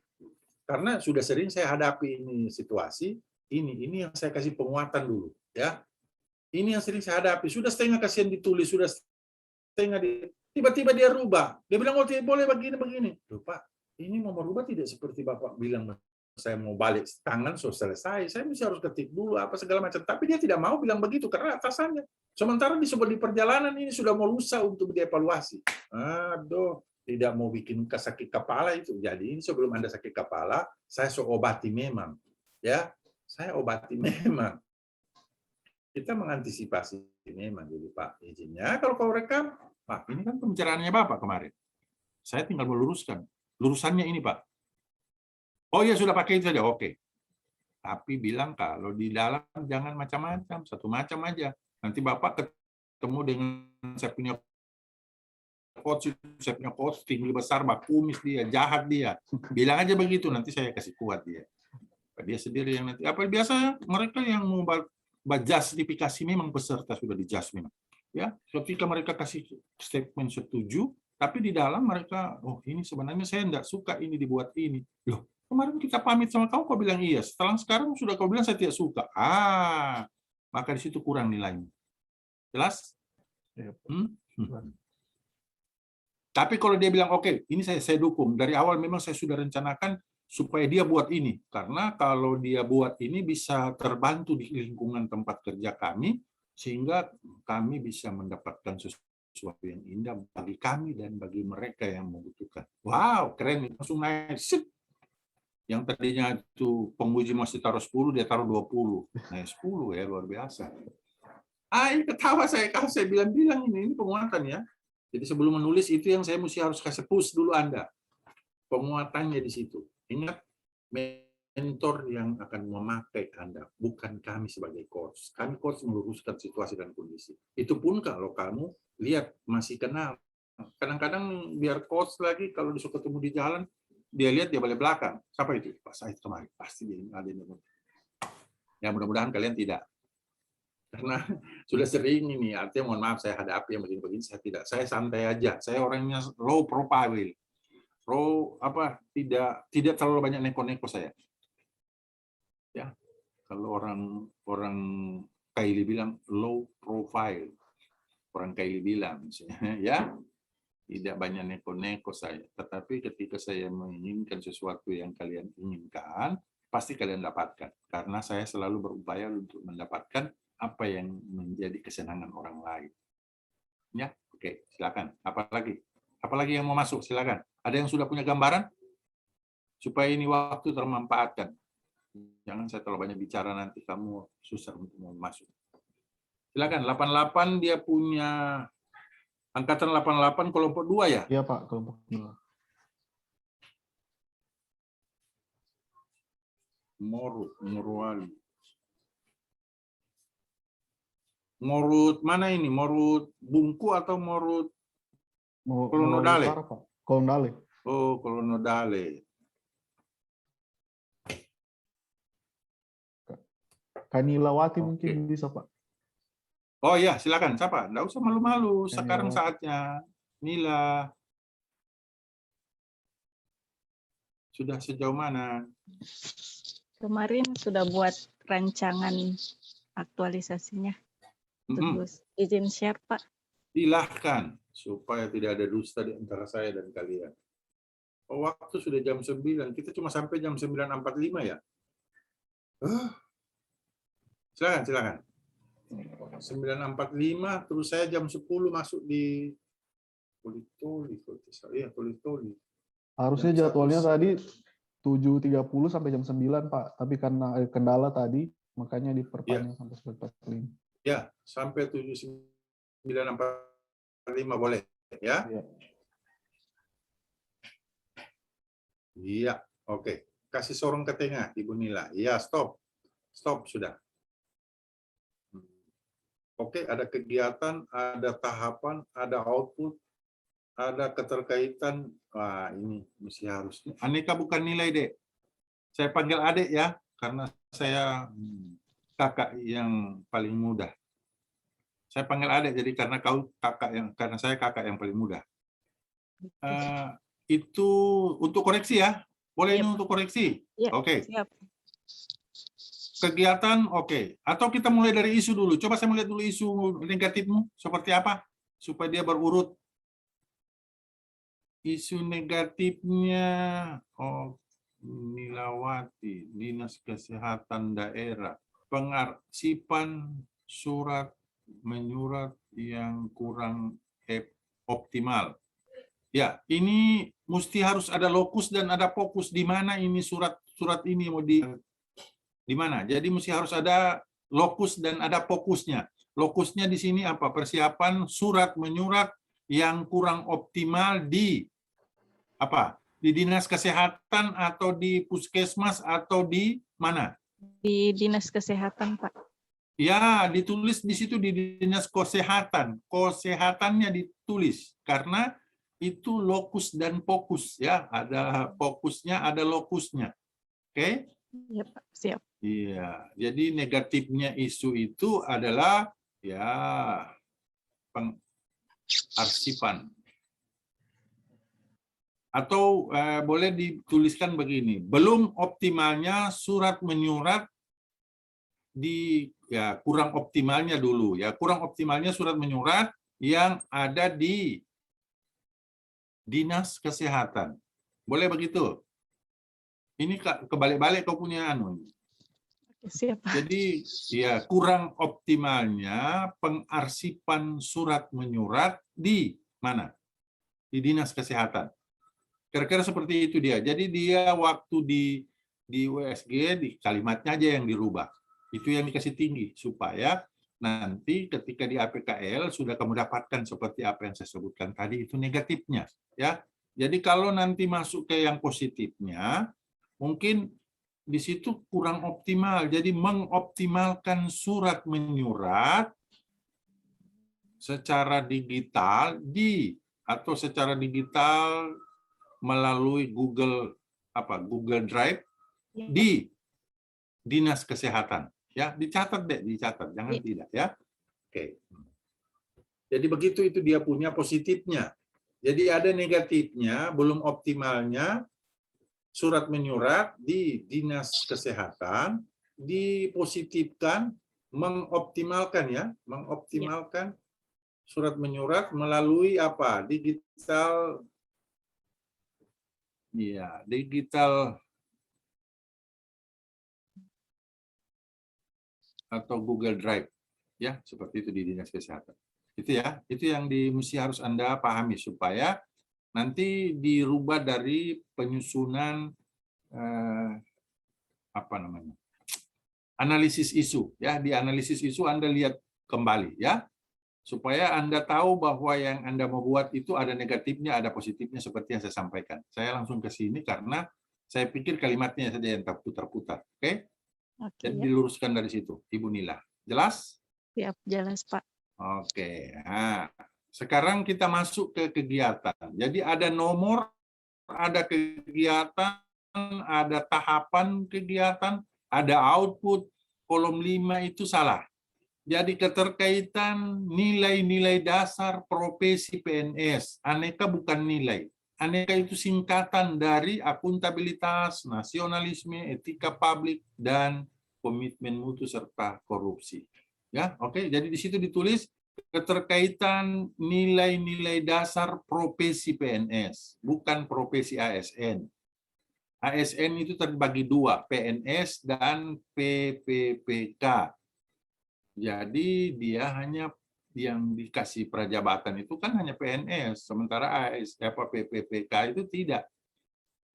Karena sudah sering saya hadapi ini situasi, ini yang saya kasih penguatan dulu, ya. Ini yang sering saya hadapi. Sudah setengah kasihan ditulis, sudah setengah tiba-tiba dia rubah. Dia bilang, oh tidak boleh begini. Loh, Pak, ini mau merubah tidak seperti Bapak bilang saya mau balik tangan, so selesai. Saya mesti harus ketik dulu apa segala macam. Tapi dia tidak mau bilang begitu karena atasannya. Sementara di perjalanan ini sudah mau lusa untuk dievaluasi. Aduh, tidak mau bikin sakit kepala itu. Jadi ini sebelum Anda sakit kepala, saya obati memang. Ya, saya obati memang. Kita mengantisipasi memang. Jadi Pak, izinnya kalau kau rekam, Pak, ini kan pembicaraannya Bapak kemarin. Saya tinggal meluruskan. Lurusannya ini, Pak. Oh ya sudah pakai itu saja, oke. Tapi bilang kalau di dalam jangan macam-macam, satu macam aja. Nanti Bapak ketemu dengan saya punya coach tinggi besar, kumis dia, jahat dia. Bilang aja begitu, nanti saya kasih kuat dia. Dia sendiri yang nanti. Apa biasa mereka yang mau justifikasi memang peserta sudah di-just memang. Ya, ketika mereka kasih statement setuju, tapi di dalam mereka, oh ini sebenarnya saya tidak suka ini dibuat ini. Loh, kemarin kita pamit sama kau bilang iya. Sekarang sudah kau bilang saya tidak suka. Maka di situ kurang nilainya. Jelas? Tapi kalau dia bilang, oke, ini saya dukung. Dari awal memang saya sudah rencanakan supaya dia buat ini. Karena kalau dia buat ini bisa terbantu di lingkungan tempat kerja kami, sehingga kami bisa mendapatkan sesuatu yang indah bagi kami dan bagi mereka yang membutuhkan. Wow, keren. Langsung naik. Yang tadinya itu penguji masih taruh 10, dia taruh 20. Naik 10 ya, luar biasa. Ini ketawa saya kalau saya bilang-bilang ini penguatan ya. Jadi sebelum menulis itu yang saya mesti harus kasih push dulu Anda. Penguatannya di situ. Ingat, mentor yang akan memakai Anda, bukan kami sebagai coach. Kami coach meluruskan situasi dan kondisi. Itu pun kalau kamu lihat masih kenal. Kadang-kadang biar coach lagi kalau disuruh ketemu di jalan, dia lihat dia balik belakang. Siapa itu? Pak Said kemarin. Pasti dia ada ini. Ya mudah-mudahan kalian tidak. Karena sudah sering ini, artinya mohon maaf saya hadapi yang begini-begini, saya tidak. Saya santai aja. Saya orangnya low profile. Tidak terlalu banyak neko-neko saya. Ya. Kalau orang Kylie bilang low profile. Orang Kylie bilang misalnya, ya. Tidak banyak neko-neko saya. Tetapi ketika saya menginginkan sesuatu yang kalian inginkan, pasti kalian dapatkan. Karena saya selalu berupaya untuk mendapatkan apa yang menjadi kesenangan orang lain. Ya, Oke, silakan. Apalagi yang mau masuk, silakan. Ada yang sudah punya gambaran? Supaya ini waktu termanfaatkan. Jangan saya terlalu banyak bicara, nanti kamu susah untuk mau masuk. Silakan, 88 dia punya angkatan 88 kelompok 2 ya? Iya Pak, kelompok 2. Morwali. Morut mana ini? Morut Bungku atau Morut Kolonodale? Utara, Pak. Kolonodale. Oh, Kolonodale. Kanilawati mungkin bisa, Pak. Oh ya, silakan. Siapa? Nggak usah malu-malu. Sekarang saatnya. Nila. Sudah sejauh mana? Kemarin sudah buat rancangan aktualisasinya. Terus izin share, Pak. Silahkan, supaya tidak ada dusta di antara saya dan kalian. Oh, waktu sudah jam 9. Kita cuma sampai jam 9.45 ya? Silakan. 9.45, terus saya jam 10 masuk di Toli. Harusnya jadwalnya tadi 7.30 sampai jam 9, Pak. Tapi karena kendala tadi, makanya diperpanjang sampai 9.45. Ya, sampai 9.45 boleh, ya? Iya, oke. Kasih sorong ke tengah, Ibu Nila. Iya, stop. Stop, sudah. Oke, ada kegiatan, ada tahapan, ada output, ada keterkaitan. Wah, ini mesti harus. Aneka bukan nilai, Dek. Saya panggil adik ya, karena saya kakak yang paling muda. Saya panggil adik, jadi karena saya kakak yang paling muda. Itu untuk koreksi ya? Boleh ini untuk koreksi? Oke. Siap. Kegiatan, oke. Atau kita mulai dari isu dulu. Coba saya melihat dulu isu negatifmu, seperti apa? Supaya dia berurut. Isu negatifnya, Nilawati, Dinas Kesehatan Daerah. Pengarsipan surat menyurat yang kurang optimal. Ya, ini mesti harus ada lokus dan ada fokus. Di mana ini surat ini mau di mana? Jadi mesti harus ada lokus dan ada fokusnya. Lokusnya di sini apa? Persiapan surat menyurat yang kurang optimal di apa? Di Dinas Kesehatan atau di Puskesmas atau di mana? Di Dinas Kesehatan, Pak. Ya, ditulis di situ di Dinas Kesehatan. Kesehatannya ditulis karena itu lokus dan fokus ya. Ada fokusnya, ada lokusnya. Oke? Iya, Pak. Siap. Iya, jadi negatifnya isu itu adalah ya pengarsipan. Atau boleh dituliskan begini, belum optimalnya surat menyurat kurang optimalnya dulu ya, kurang optimalnya surat menyurat yang ada di Dinas Kesehatan. Boleh begitu? Ini kebalik-balik kau punya anu. Siap. Jadi ya kurang optimalnya pengarsipan surat menyurat di mana? Di Dinas Kesehatan. Kira-kira seperti itu dia. Jadi dia waktu di USG di kalimatnya aja yang dirubah. Itu yang dikasih tinggi supaya nanti ketika di APKL sudah kamu dapatkan seperti apa yang saya sebutkan tadi, itu negatifnya ya. Jadi kalau nanti masuk ke yang positifnya mungkin di situ kurang optimal. Jadi mengoptimalkan surat menyurat secara digital atau secara digital melalui Google Drive di Dinas Kesehatan. Ya, dicatat deh, dicatat, jangan tidak ya. Oke. Jadi begitu itu dia punya positifnya. Jadi ada negatifnya, belum optimalnya surat menyurat di Dinas Kesehatan, dipositifkan, mengoptimalkan ya, mengoptimalkan surat menyurat melalui apa? Digital, ya, digital atau Google Drive, ya, seperti itu di Dinas Kesehatan. Itu ya, itu yang mesti harus Anda pahami supaya nanti dirubah dari penyusunan apa namanya? Analisis isu ya, di analisis isu Anda lihat kembali ya, supaya Anda tahu bahwa yang Anda mau buat itu ada negatifnya, ada positifnya seperti yang saya sampaikan. Saya langsung ke sini karena saya pikir kalimatnya saja yang terputar-putar. Oke? Jadi diluruskan dari situ, Ibu Nila. Jelas? Siap, jelas Pak. Oke. Nah, sekarang kita masuk ke kegiatan. Jadi ada nomor, ada kegiatan, ada tahapan kegiatan, ada output. Kolom 5 itu salah. Jadi keterkaitan nilai-nilai dasar profesi PNS. Aneka bukan nilai. Aneka itu singkatan dari akuntabilitas, nasionalisme, etika publik, dan komitmen mutu serta korupsi. Ya, oke. Jadi di situ ditulis keterkaitan nilai-nilai dasar profesi PNS, bukan profesi ASN. ASN itu terbagi dua, PNS dan PPPK. Jadi dia hanya yang dikasih prajabatan itu kan hanya PNS, sementara PPPK itu tidak.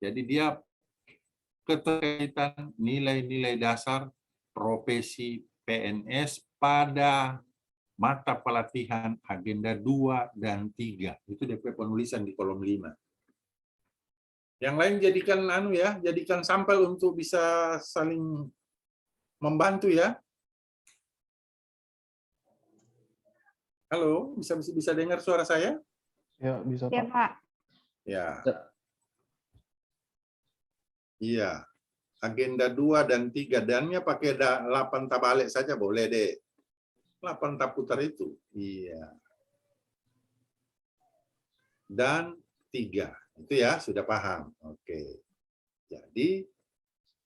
Jadi dia keterkaitan nilai-nilai dasar profesi PNS pada mata pelatihan agenda 2 dan 3. Itu DP penulisan di kolom 5. Yang lain jadikan jadikan sampel untuk bisa saling membantu ya. Halo, bisa dengar suara saya? Ya, bisa Ya, Pak. Pak. Ya. Iya. Agenda 2 dan 3 dannya pakai 8 tabalik saja boleh deh. 8 taputar itu. Iya. Dan 3. Itu ya, sudah paham. Oke. Jadi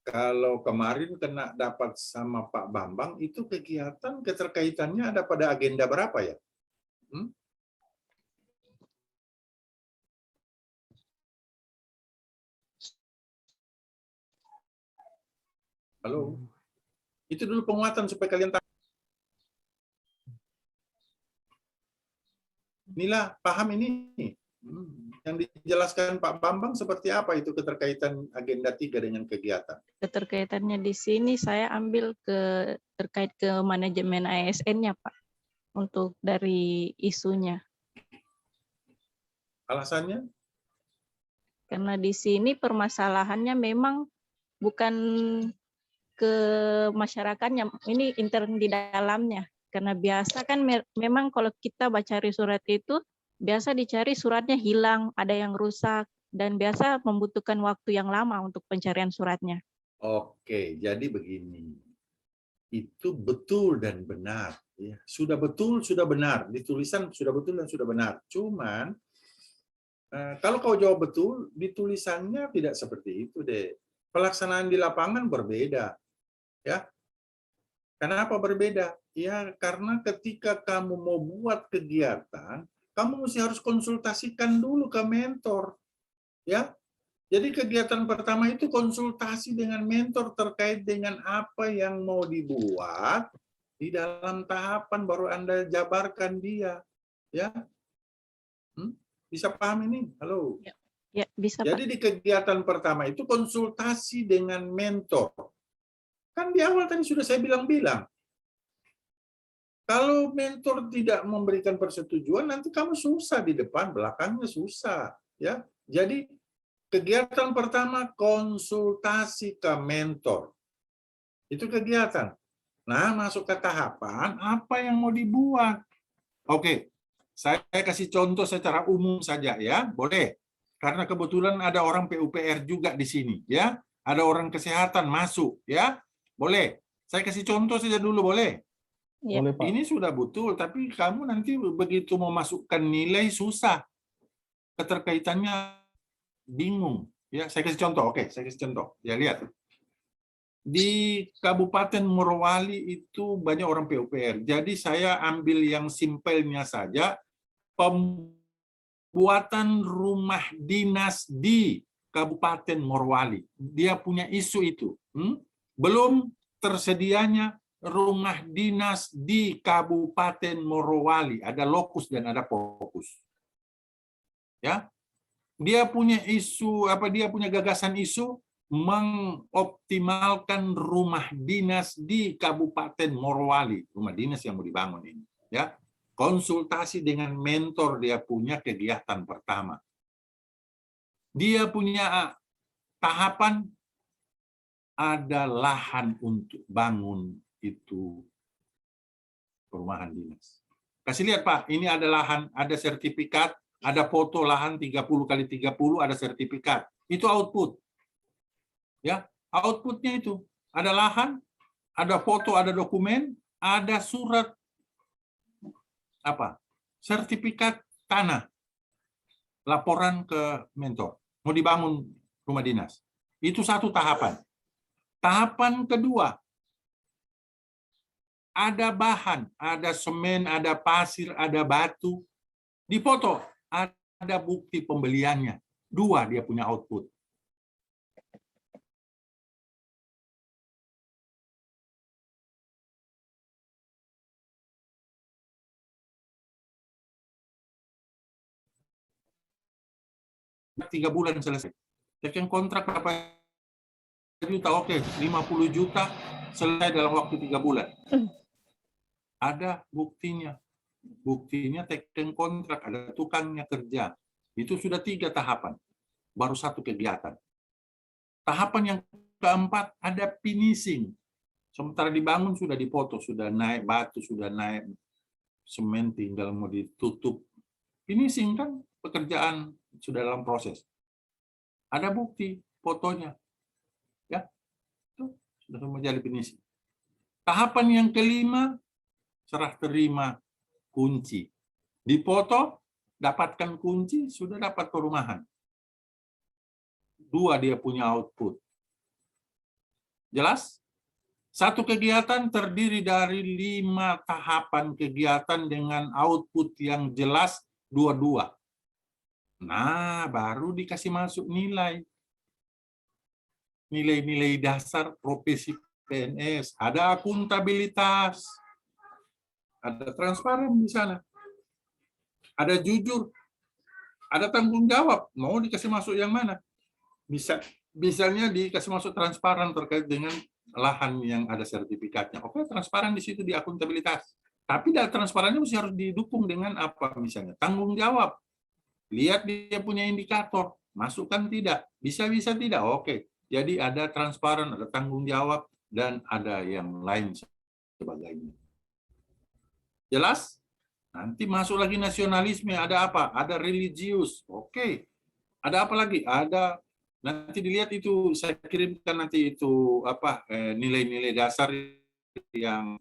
kalau kemarin kena dapat sama Pak Bambang, itu kegiatan keterkaitannya ada pada agenda berapa ya? Halo? Itu dulu penguatan supaya kalian tahu. Nila, paham ini? Yang dijelaskan Pak Bambang seperti apa itu keterkaitan agenda 3 dengan kegiatan? Keterkaitannya di sini saya ambil terkait ke manajemen ASN-nya Pak, untuk dari isunya. Alasannya? Karena di sini permasalahannya memang bukan ke masyarakatnya, ini intern di dalamnya. Karena biasa kan memang kalau kita baca surat itu, biasa dicari suratnya hilang, ada yang rusak, dan biasa membutuhkan waktu yang lama untuk pencarian suratnya. Oke, jadi begini. Itu betul dan benar. Ya. Sudah betul, sudah benar. Di tulisan sudah betul dan sudah benar. Cuman, kalau kau jawab betul, di tulisannya tidak seperti itu deh. Pelaksanaan di lapangan berbeda. Ya. Kenapa berbeda? Ya, karena ketika kamu mau buat kegiatan, kamu mesti harus konsultasikan dulu ke mentor. Ya. Jadi kegiatan pertama itu konsultasi dengan mentor terkait dengan apa yang mau dibuat. Di dalam tahapan baru Anda jabarkan dia. Ya. Bisa paham ini? Halo. Ya, bisa Jadi Pak. di kegiatan pertama itu konsultasi dengan mentor. Kan di awal tadi sudah saya bilang-bilang. Kalau mentor tidak memberikan persetujuan, nanti kamu susah di depan, belakangnya susah. Ya, jadi kegiatan pertama konsultasi ke mentor. Itu kegiatan. Nah, masuk ke tahapan apa yang mau dibuat. Oke, saya kasih contoh secara umum saja ya, boleh. Karena kebetulan ada orang PUPR juga di sini, ya. Ada orang kesehatan masuk, ya. Boleh. Saya kasih contoh saja dulu, boleh? Boleh, Pak. Ini sudah betul, tapi kamu nanti begitu memasukkan nilai susah. Keterkaitannya bingung. Ya, saya kasih contoh. Oke, saya kasih contoh. Ya, lihat. Di Kabupaten Morowali itu banyak orang PUPR. Jadi saya ambil yang simpelnya saja, pembuatan rumah dinas di Kabupaten Morowali. Dia punya isu itu. Belum tersedianya rumah dinas di Kabupaten Morowali, ada lokus dan ada fokus. Ya. Dia punya isu dia punya gagasan isu mengoptimalkan rumah dinas di Kabupaten Morowali, rumah dinas yang mau dibangun ini, ya. Konsultasi dengan mentor, dia punya kegiatan pertama. Dia punya tahapan, ada lahan untuk bangun itu perumahan dinas. Kasih lihat Pak, ini ada lahan, ada sertifikat, ada foto lahan 30x30, ada sertifikat. Itu output. Ya, outputnya itu ada lahan, ada foto, ada dokumen, ada surat sertifikat tanah, laporan ke mentor, mau dibangun rumah dinas. Itu satu tahapan. Tahapan kedua, ada bahan, ada semen, ada pasir, ada batu, dipoto, ada bukti pembeliannya. 2 dia punya output. Tiga bulan selesai. Cek kontrak berapa juta? Oke, 50 juta selesai dalam waktu 3 bulan. Ada buktinya. Buktinya teken kontrak, ada tukangnya kerja. Itu sudah 3 tahapan. Baru 1 kegiatan. Tahapan yang keempat ada finishing. Sementara dibangun sudah dipoto, sudah naik batu, sudah naik semen, tinggal mau ditutup. Finishing kan pekerjaan sudah dalam proses. Ada bukti fotonya. Ya. Itu sudah semua jadi finishing. Tahapan yang kelima, serah terima kunci. Dipoto, dapatkan kunci, sudah dapat perumahan. 2 dia punya output. Jelas? Satu kegiatan terdiri dari 5 tahapan kegiatan dengan output yang jelas 2-2. Nah, baru dikasih masuk nilai. Nilai-nilai dasar profesi PNS. Ada akuntabilitas. Ada transparan di sana. Ada jujur. Ada tanggung jawab. Mau dikasih masuk yang mana? Misalnya dikasih masuk transparan terkait dengan lahan yang ada sertifikatnya. Oke, transparan di situ di akuntabilitas. Tapi transparannya mesti harus didukung dengan apa misalnya? Tanggung jawab. Lihat dia punya indikator, masukkan tidak, bisa-bisa tidak, oke. Jadi ada transparan, ada tanggung jawab, dan ada yang lain sebagainya. Jelas? Nanti masuk lagi nasionalisme, ada apa? Ada religius, oke. Ada apa lagi? Ada, nanti dilihat itu, saya kirimkan nanti itu nilai-nilai dasar yang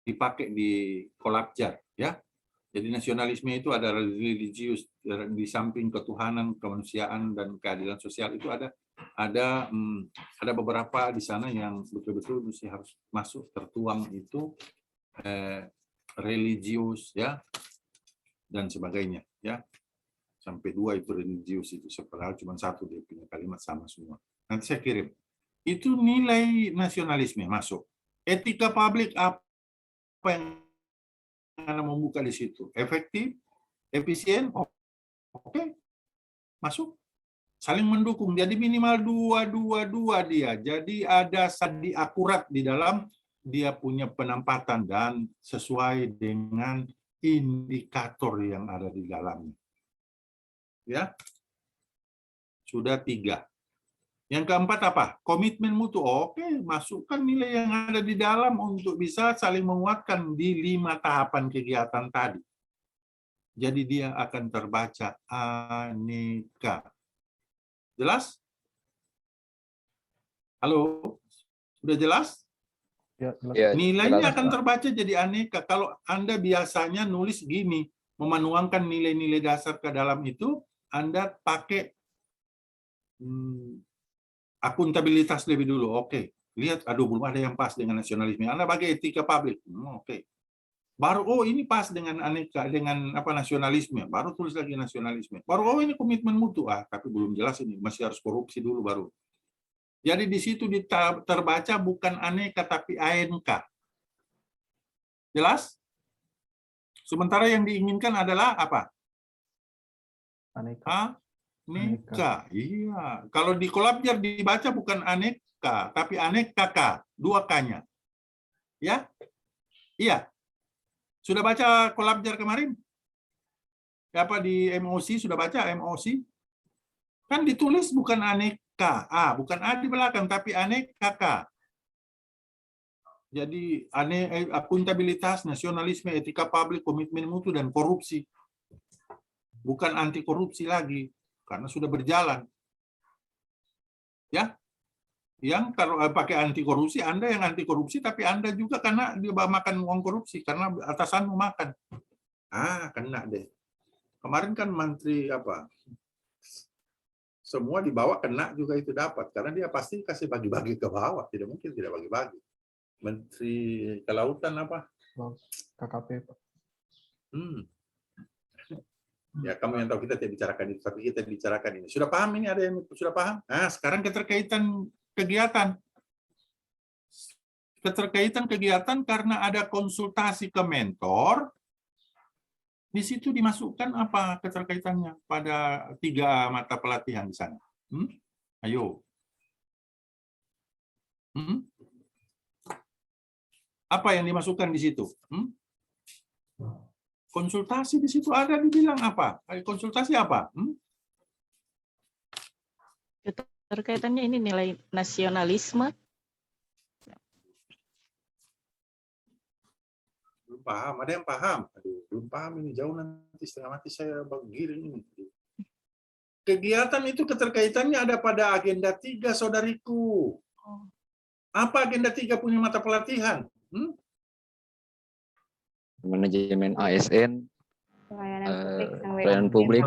dipakai di Kolabjar, ya. Jadi nasionalisme itu ada religius, di samping ketuhanan, kemanusiaan, dan keadilan sosial itu ada beberapa di sana yang betul-betul mesti harus masuk tertuang itu religius, ya, dan sebagainya, ya. Sampai 2 itu religius itu, padahal cuma 1 dia punya kalimat sama semua. Nanti saya kirim. Itu nilai nasionalisme masuk. Etika publik apa yang Anda membuka di situ? Efektif, efisien, oke, masuk. Saling mendukung. Jadi minimal 2 dia. Jadi ada sadi akurat di dalam dia punya penempatan dan sesuai dengan indikator yang ada di dalamnya. Ya, sudah 3. Yang keempat apa? Komitmen mutu. Oke, masukkan nilai yang ada di dalam untuk bisa saling menguatkan di 5 tahapan kegiatan tadi. Jadi dia akan terbaca aneka. Jelas? Halo? Sudah jelas? Ya, jelas. Ya, Nilainya jelas, akan Pak. terbaca jadi aneka. Kalau Anda biasanya nulis gini, memanuangkan nilai-nilai dasar ke dalam itu, Anda pakai akuntabilitas lebih dulu. Oke, lihat, aduh belum ada yang pas dengan nasionalisme. Anda bagi etika publik. Oke. Baru ini pas dengan aneka, dengan nasionalisme. Baru tulis lagi nasionalisme. Baru ini komitmen mutu. Tapi belum jelas ini, masih harus korupsi dulu baru. Jadi di situ terbaca bukan aneka tapi ANK. Jelas? Sementara yang diinginkan adalah apa? Aneka. Aneka. Iya. Kalau di Kolabjar dibaca bukan aneka, tapi aneka, 2 K-nya. Ya? Iya. Sudah baca Kolabjar kemarin? Apa di MOC sudah baca MOC? Kan ditulis bukan aneka, bukan A di belakang, tapi aneka. Jadi akuntabilitas, nasionalisme, etika publik, komitmen mutu, dan korupsi. Bukan anti korupsi lagi, karena sudah berjalan. Ya, yang kalau pakai anti korupsi, Anda yang anti korupsi, tapi Anda juga karena dia makan uang korupsi, karena atasanmu makan. Kena deh. Kemarin kan menteri apa? Semua dibawa kena juga itu dapat, karena dia pasti kasih bagi-bagi ke bawah, tidak mungkin tidak bagi-bagi. Menteri Kelautan apa? KKP, Pak. Ya, kamu yang tahu, kita tidak bicarakan itu, tapi kita bicarakan ini. Sudah paham ini? Ada yang sudah paham? Nah, sekarang keterkaitan kegiatan. Keterkaitan kegiatan karena ada konsultasi ke mentor, di situ dimasukkan apa keterkaitannya pada 3 mata pelatihan di sana. Ayo. Apa yang dimasukkan di situ? Konsultasi di situ ada dibilang apa? Konsultasi apa? Terkaitannya ini nilai nasionalisme. Belum paham, ada yang paham? Aduh, belum paham ini, jauh nanti setengah mati saya giring ini. Kegiatan itu keterkaitannya ada pada agenda 3, saudariku. Apa agenda 3 punya mata pelatihan? Manajemen ASN, pelayanan publik,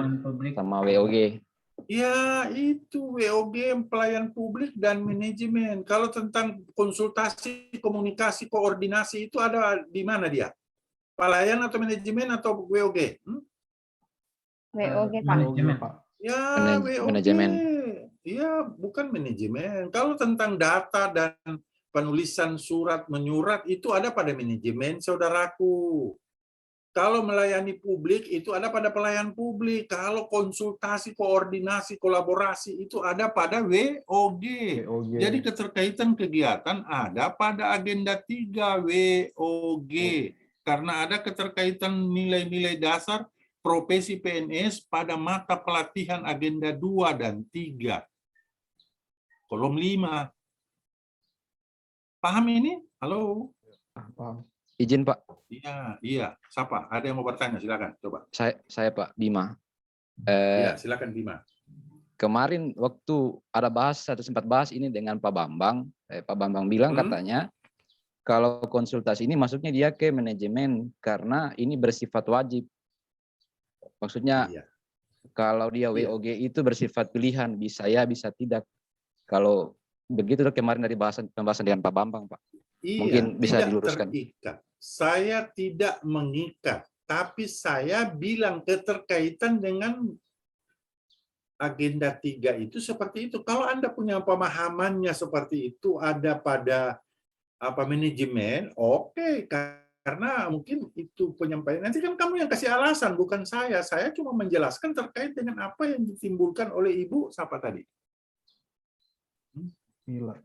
sama WOG. Ya, itu WOG, pelayan publik dan manajemen. Kalau tentang konsultasi, komunikasi, koordinasi itu ada di mana dia? Pelayan atau manajemen atau WOG? WOG, Pak. Manajemen. Ya, WOG. Manajemen. Ya, bukan manajemen. Kalau tentang data dan penulisan surat menyurat itu ada pada manajemen, saudaraku. Kalau melayani publik itu ada pada pelayan publik. Kalau konsultasi, koordinasi, kolaborasi itu ada pada WOG. Jadi keterkaitan kegiatan ada pada agenda 3 WOG. Karena ada keterkaitan nilai-nilai dasar profesi PNS pada mata pelatihan agenda 2 dan 3. Kolom 5. Paham ini? Halo? Paham. Izin, Pak. Iya. Siapa? Ada yang mau bertanya? Silakan, coba. Saya Pak Bima. Iya, silakan Bima. Kemarin waktu ada sempat bahas ini dengan Pak Bambang. Pak Bambang bilang katanya kalau konsultasi ini masuknya dia ke manajemen karena ini bersifat wajib. Maksudnya kalau dia WOG itu bersifat pilihan, bisa ya, bisa tidak. Kalau begitu kemarin dari pembahasan dengan Pak Bambang, Pak. Mungkin bisa diluruskan. Terikat. Saya tidak mengikat, tapi saya bilang keterkaitan dengan agenda 3 itu seperti itu. Kalau Anda punya pemahamannya seperti itu ada pada manajemen, oke, karena mungkin itu penyampaian. Nanti kan kamu yang kasih alasan, bukan saya. Saya cuma menjelaskan terkait dengan apa yang ditimbulkan oleh Ibu siapa tadi.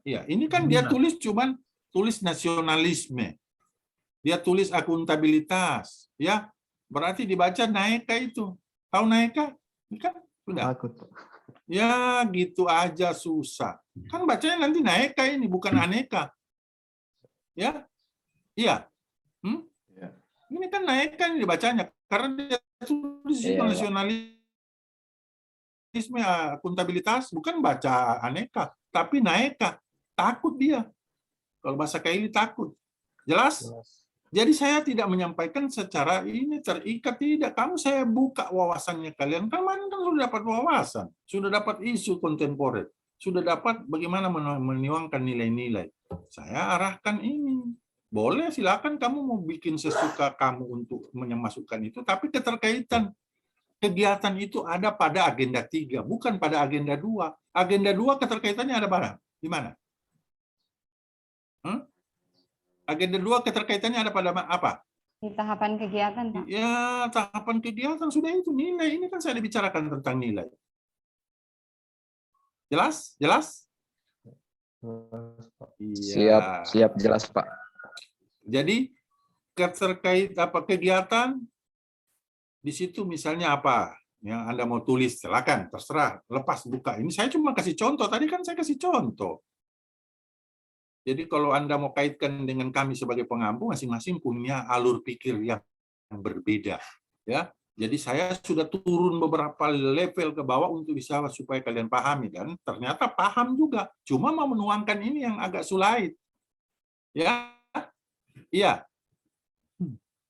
Iya, ini kan dia tulis nasionalisme. Dia tulis akuntabilitas, ya. Berarti dibaca naeka itu. Tahu naeka? Kan sudah. Ya, gitu aja susah. Kan bacanya nanti naeka ini, bukan aneka. Ya? Iya. Ini kan naeka ini dibacanya karena dia tulis nasionalisme, akuntabilitas, bukan baca aneka, tapi naeka. Takut dia. Kalau bahasa Kaili takut. Jelas? Jadi saya tidak menyampaikan secara ini terikat, tidak. Kamu saya buka wawasannya kalian. Kalian kan sudah dapat wawasan, sudah dapat isu kontemporer, sudah dapat bagaimana menuangkan nilai-nilai. Saya arahkan ini. Boleh, silakan kamu mau bikin sesuka kamu untuk memasukkan itu, tapi keterkaitan kegiatan itu ada pada agenda 3, bukan pada agenda 2. Agenda 2 keterkaitannya ada pada Di mana? Agenda 2 keterkaitannya ada pada apa? Di tahapan kegiatan, Pak. Ya, tahapan kegiatan sudah itu nilai. Ini kan saya dibicarakan tentang nilai. Jelas? Jelas? Siap, siap, jelas, Pak. Jadi terkait apa kegiatan di situ misalnya apa yang Anda mau tulis, silakan, terserah, lepas buka. Ini saya cuma kasih contoh, tadi kan saya kasih contoh. Jadi kalau Anda mau kaitkan dengan kami sebagai pengampu, masing-masing punya alur pikir yang berbeda, ya. Jadi saya sudah turun beberapa level ke bawah untuk bisa supaya kalian pahami, dan ternyata paham juga. Cuma mau menuangkan ini yang agak sulit. Ya, iya.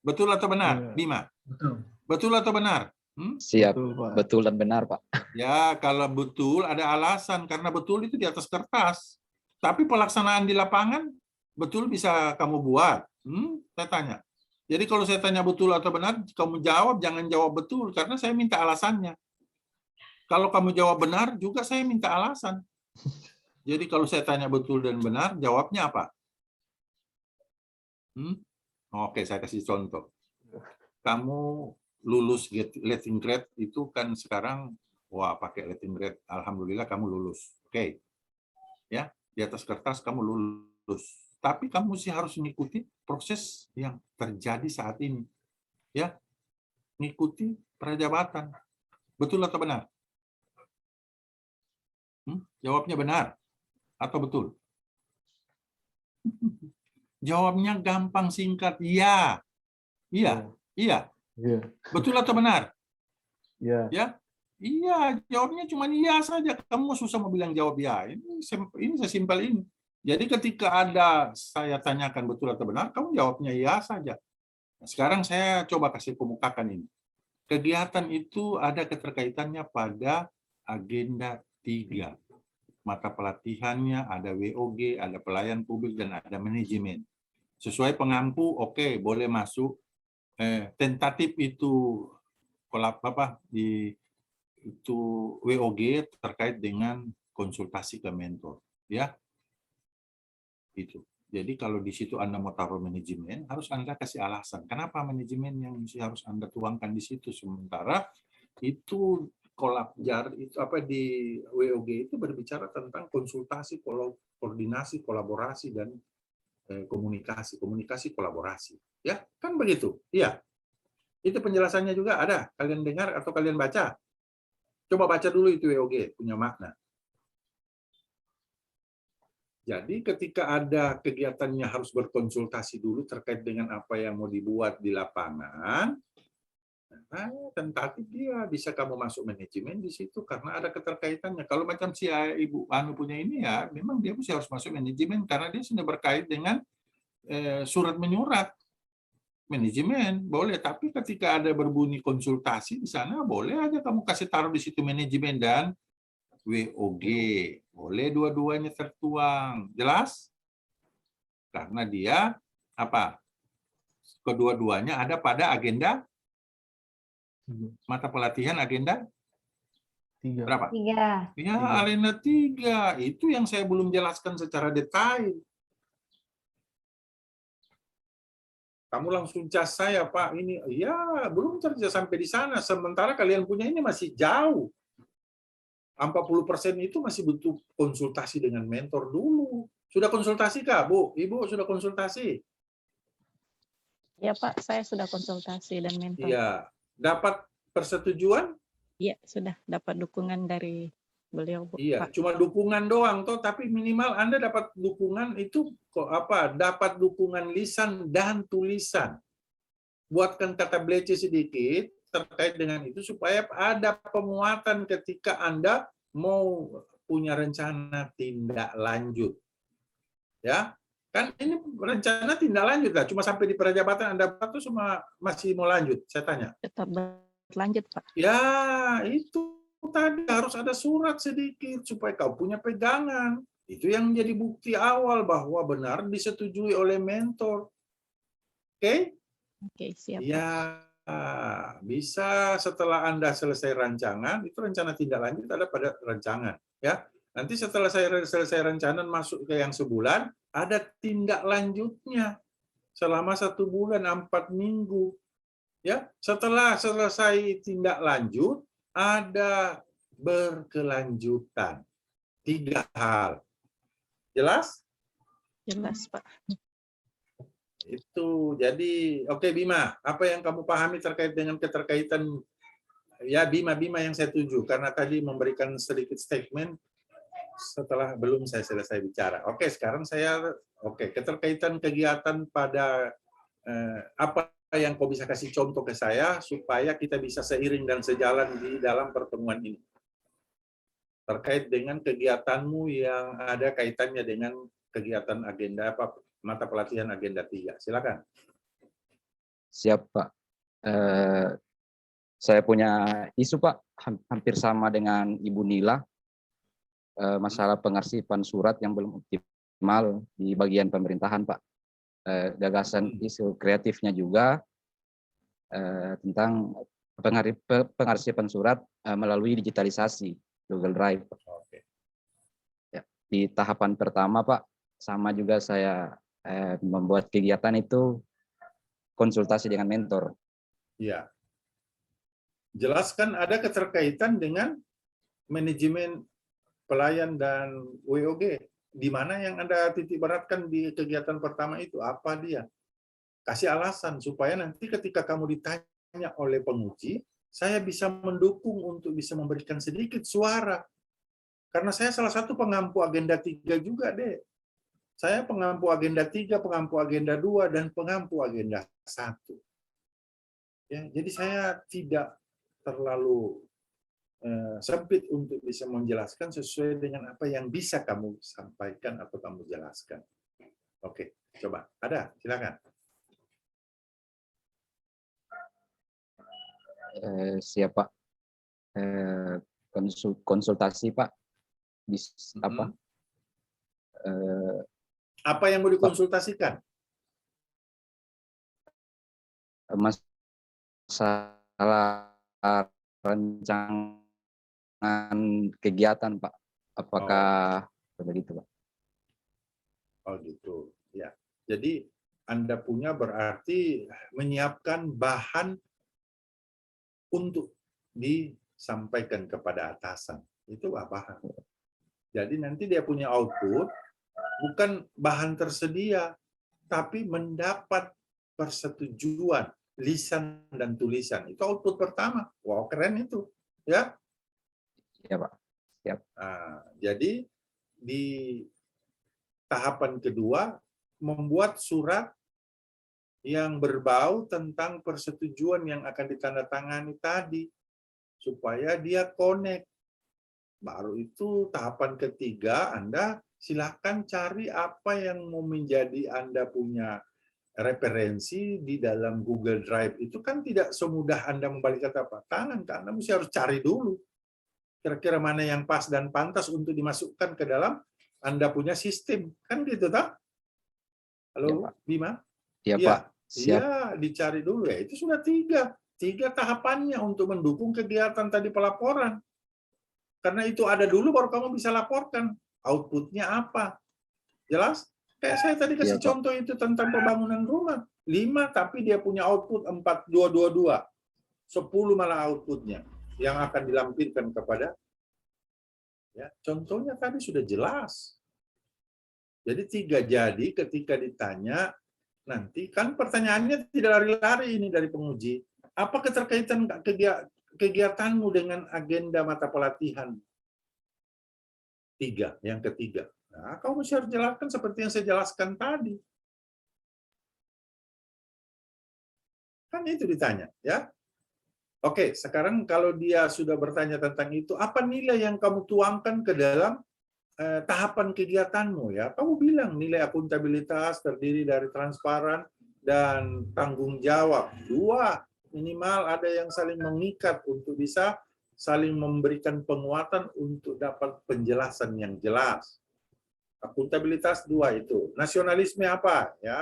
Betul atau benar, Bima? Betul. Betul atau benar? Siap, betul dan benar, Pak. Ya, kalau betul ada alasan, karena betul itu di atas kertas. Tapi pelaksanaan di lapangan, betul bisa kamu buat. Saya tanya. Jadi kalau saya tanya betul atau benar, kamu jawab, jangan jawab betul, karena saya minta alasannya. Kalau kamu jawab benar, juga saya minta alasan. Jadi kalau saya tanya betul dan benar, jawabnya apa? Oke, saya kasih contoh. Kamu lulus letting grade itu kan sekarang, wah pakai letting grade, alhamdulillah kamu lulus. Oke. Ya, di atas kertas kamu lulus. Tapi kamu sih harus mengikuti proses yang terjadi saat ini. Ya, mengikuti prajabatan. Betul atau benar? Jawabnya benar atau betul? Jawabnya gampang, singkat, iya. Iya, iya. Betul atau benar? Iya. Ya, iya. Jawabnya cuma iya saja. Kamu susah mau bilang jawab ya. Ini sesimpel ini. Jadi ketika saya tanyakan betul atau benar, kamu jawabnya iya saja. Sekarang saya coba kasih kemukakan ini. Kegiatan itu ada keterkaitannya pada agenda 3. Mata pelatihannya ada WOG, ada pelayan publik, dan ada manajemen. Sesuai pengampu, oke, boleh masuk. Tentatif itu itu WOG terkait dengan konsultasi ke mentor, ya. Itu. Jadi kalau di situ Anda mau taruh manajemen, harus Anda kasih alasan. Kenapa manajemen yang harus Anda tuangkan di situ, sementara itu kolabjar itu apa di WOG itu berbicara tentang konsultasi, koordinasi, kolaborasi, dan komunikasi kolaborasi, ya kan begitu? Iya, itu penjelasannya juga ada. Kalian dengar atau kalian baca? Coba baca dulu itu WOG, punya makna. Jadi ketika ada kegiatannya harus berkonsultasi dulu terkait dengan apa yang mau dibuat di lapangan. Tentatif dia bisa kamu masuk manajemen di situ karena ada keterkaitannya. Kalau macam si Ibu Anu punya ini ya, memang dia harus masuk manajemen karena dia sudah berkait dengan surat menyurat. Manajemen boleh, tapi ketika ada berbunyi konsultasi di sana boleh aja kamu kasih taruh di situ manajemen dan WOG. Boleh dua-duanya tertuang. Jelas? Karena dia apa? Kedua-duanya ada pada agenda mata pelatihan agenda 3. Berapa? 3. Ya, agenda 3. Itu yang saya belum jelaskan secara detail. Kamu langsung cas saya, Pak, ini. Ya, belum terjadi sampai di sana. Sementara kalian punya ini masih jauh. 40% itu masih butuh konsultasi dengan mentor dulu. Sudah konsultasi kah, Bu? Ibu sudah konsultasi? Ya, Pak, saya sudah konsultasi dan mentor. Iya. Dapat persetujuan? Iya, sudah dapat dukungan dari beliau, Bu. Iya, Pak. cuma dukungan doang toh, tapi minimal Anda dapat dukungan itu kok apa? Dapat dukungan lisan dan tulisan. Buatkan kata belece sedikit terkait dengan itu supaya ada pemuatan ketika Anda mau punya rencana tindak lanjut. Ya. Kan ini rencana tindak lanjut lah, cuma sampai di prajabatan Anda tuh semua masih mau lanjut, saya tanya. Tetap berlanjut, Pak. Ya, itu tadi harus ada surat sedikit supaya kau punya pegangan. Itu yang menjadi bukti awal bahwa benar disetujui oleh mentor. Oke? Oke, siap. Ya, bisa setelah Anda selesai rancangan, itu rencana tindak lanjut ada pada rancangan. Ya, Nanti setelah saya selesai rencana masuk ke yang sebulan, ada tindak lanjutnya selama 1 bulan 4 minggu. Ya, setelah selesai tindak lanjut, ada berkelanjutan. 3 hal. Jelas? Jelas, Pak. Itu. Jadi, oke Bima, apa yang kamu pahami terkait dengan keterkaitan ya Bima yang saya tuju, karena tadi memberikan sedikit statement setelah belum saya selesai bicara. Oke, sekarang keterkaitan kegiatan pada apa yang kau bisa kasih contoh ke saya supaya kita bisa seiring dan sejalan di dalam pertemuan ini. Terkait dengan kegiatanmu yang ada kaitannya dengan kegiatan agenda mata pelatihan agenda 3. Silakan. Siap, Pak. Saya punya isu, Pak, hampir sama dengan Ibu Nila. Masalah pengarsipan surat yang belum optimal di bagian pemerintahan, Pak. Gagasan isu kreatifnya juga tentang pengarsipan surat melalui digitalisasi Google Drive. Ya, di tahapan pertama, Pak, sama juga saya membuat kegiatan itu konsultasi dengan mentor. Iya. Jelaskan ada keterkaitan dengan manajemen pelayan dan WOG. Di mana yang Anda titik beratkan di kegiatan pertama itu? Apa dia? Kasih alasan supaya nanti ketika kamu ditanya oleh penguji, saya bisa mendukung untuk bisa memberikan sedikit suara. Karena saya salah satu pengampu agenda 3 juga, Dek. Saya pengampu agenda 3, pengampu agenda 2, dan pengampu agenda 1. Ya, jadi saya tidak terlalu sempit untuk bisa menjelaskan sesuai dengan apa yang bisa kamu sampaikan atau kamu jelaskan. Oke, coba. Ada, silakan. Siap, Pak. Konsultasi, Pak. Apa yang mau dikonsultasikan? Masalah rancangan kegiatan, Pak. Apakah begitu, Pak? Oh gitu, ya. Jadi Anda punya berarti menyiapkan bahan untuk disampaikan kepada atasan. Itu bahan. Jadi nanti dia punya output, bukan bahan tersedia, tapi mendapat persetujuan lisan dan tulisan. Itu output pertama. Wow, keren itu, ya? Ya, Pak. Siap. Nah, jadi di tahapan kedua membuat surat yang berbau tentang persetujuan yang akan ditandatangani tadi supaya dia connect. Baru itu tahapan ketiga, Anda silakan cari apa yang mau menjadi Anda punya referensi di dalam Google Drive. Itu kan tidak semudah Anda membalikkan telapak tangan, karena mesti harus cari dulu kira-kira mana yang pas dan pantas untuk dimasukkan ke dalam Anda punya sistem. Kan gitu, tak? Halo, ya, Bima? Iya, Pak. Siap. Iya, dicari dulu ya. Itu sudah tiga tahapannya untuk mendukung kegiatan tadi pelaporan. Karena itu ada dulu baru kamu bisa laporkan outputnya apa. Jelas? Kayak saya tadi kasih contoh itu tentang pembangunan rumah. 5 tapi dia punya output 4, 2, 2, 2. 10 malah outputnya yang akan dilampirkan kepada, ya, contohnya tadi sudah jelas. Jadi 3. Jadi ketika ditanya nanti kan pertanyaannya tidak lari-lari ini dari penguji. Apa keterkaitan kegiatanmu dengan agenda mata pelatihan 3, yang ketiga? Nah, kamu mesti harus jelaskan seperti yang saya jelaskan tadi. Kan itu ditanya, ya. Oke, sekarang kalau dia sudah bertanya tentang itu, apa nilai yang kamu tuangkan ke dalam tahapan kegiatanmu, ya? Kamu bilang nilai akuntabilitas terdiri dari transparan dan tanggung jawab. 2, minimal ada yang saling mengikat untuk bisa saling memberikan penguatan untuk dapat penjelasan yang jelas. Akuntabilitas 2 itu. Nasionalisme apa? Ya,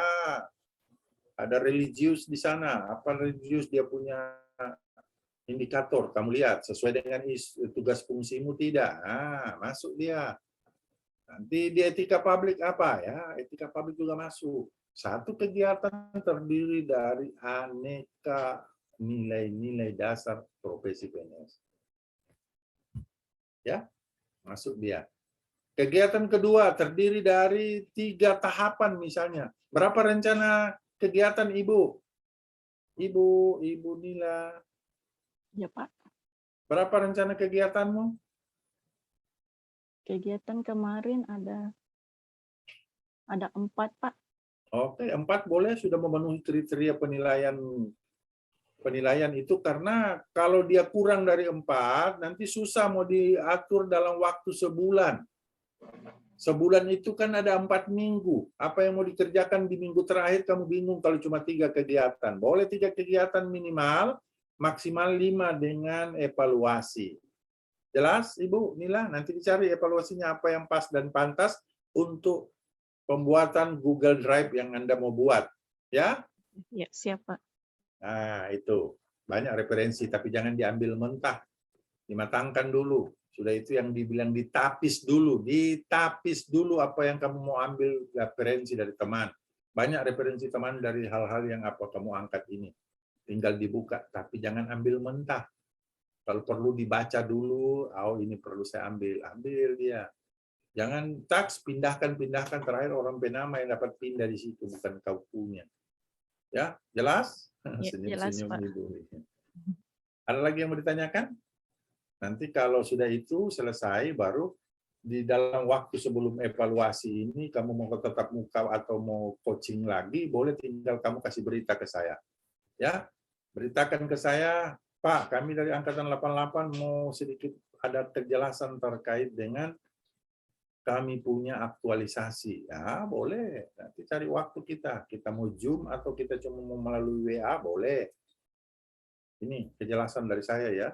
ada religius di sana. Apa religius dia punya indikator, kamu lihat sesuai dengan tugas fungsimu tidak. Masuk dia. Nanti di etika publik apa ya? Etika publik juga masuk. Satu kegiatan terdiri dari aneka nilai-nilai dasar profesi PNS. Ya, masuk dia. Kegiatan kedua terdiri dari 3 tahapan misalnya. Berapa rencana kegiatan Ibu? Ibu Nila. Ya, Pak. Berapa rencana kegiatanmu? Kegiatan kemarin ada 4, Pak. Oke, 4 boleh, sudah memenuhi kriteria penilaian itu, karena kalau dia kurang dari 4, nanti susah mau diatur dalam waktu sebulan. Sebulan itu kan ada 4 minggu. Apa yang mau dikerjakan di minggu terakhir kamu bingung kalau cuma 3 kegiatan. Boleh 3 kegiatan minimal, maksimal 5 dengan evaluasi. Jelas, Ibu Nila? Nanti dicari evaluasinya apa yang pas dan pantas untuk pembuatan Google Drive yang Anda mau buat. Ya? Ya, siap, Pak. Nah, itu. Banyak referensi, tapi jangan diambil mentah. Dimatangkan dulu. Sudah itu yang dibilang ditapis dulu. Ditapis dulu apa yang kamu mau ambil referensi dari teman. Banyak referensi teman dari hal-hal yang apa kamu angkat ini. Tinggal dibuka, tapi jangan ambil mentah. Kalau perlu dibaca dulu, oh ini perlu saya ambil. Ambil dia. Jangan taks, pindahkan, terakhir orang penama yang dapat pindah di situ, bukan kau punya. Ya, jelas? Ya, jelas, Pak. Ibu. Ada lagi yang mau ditanyakan? Nanti kalau sudah itu selesai, baru di dalam waktu sebelum evaluasi ini, kamu mau tetap muka atau mau coaching lagi, boleh tinggal kamu kasih berita ke saya. Ya, beritakan ke saya, Pak, kami dari Angkatan 88 mau sedikit ada kejelasan terkait dengan kami punya aktualisasi. Ya, boleh. Nanti cari waktu kita. Kita mau Zoom atau kita cuma mau melalui WA, boleh. Ini kejelasan dari saya ya.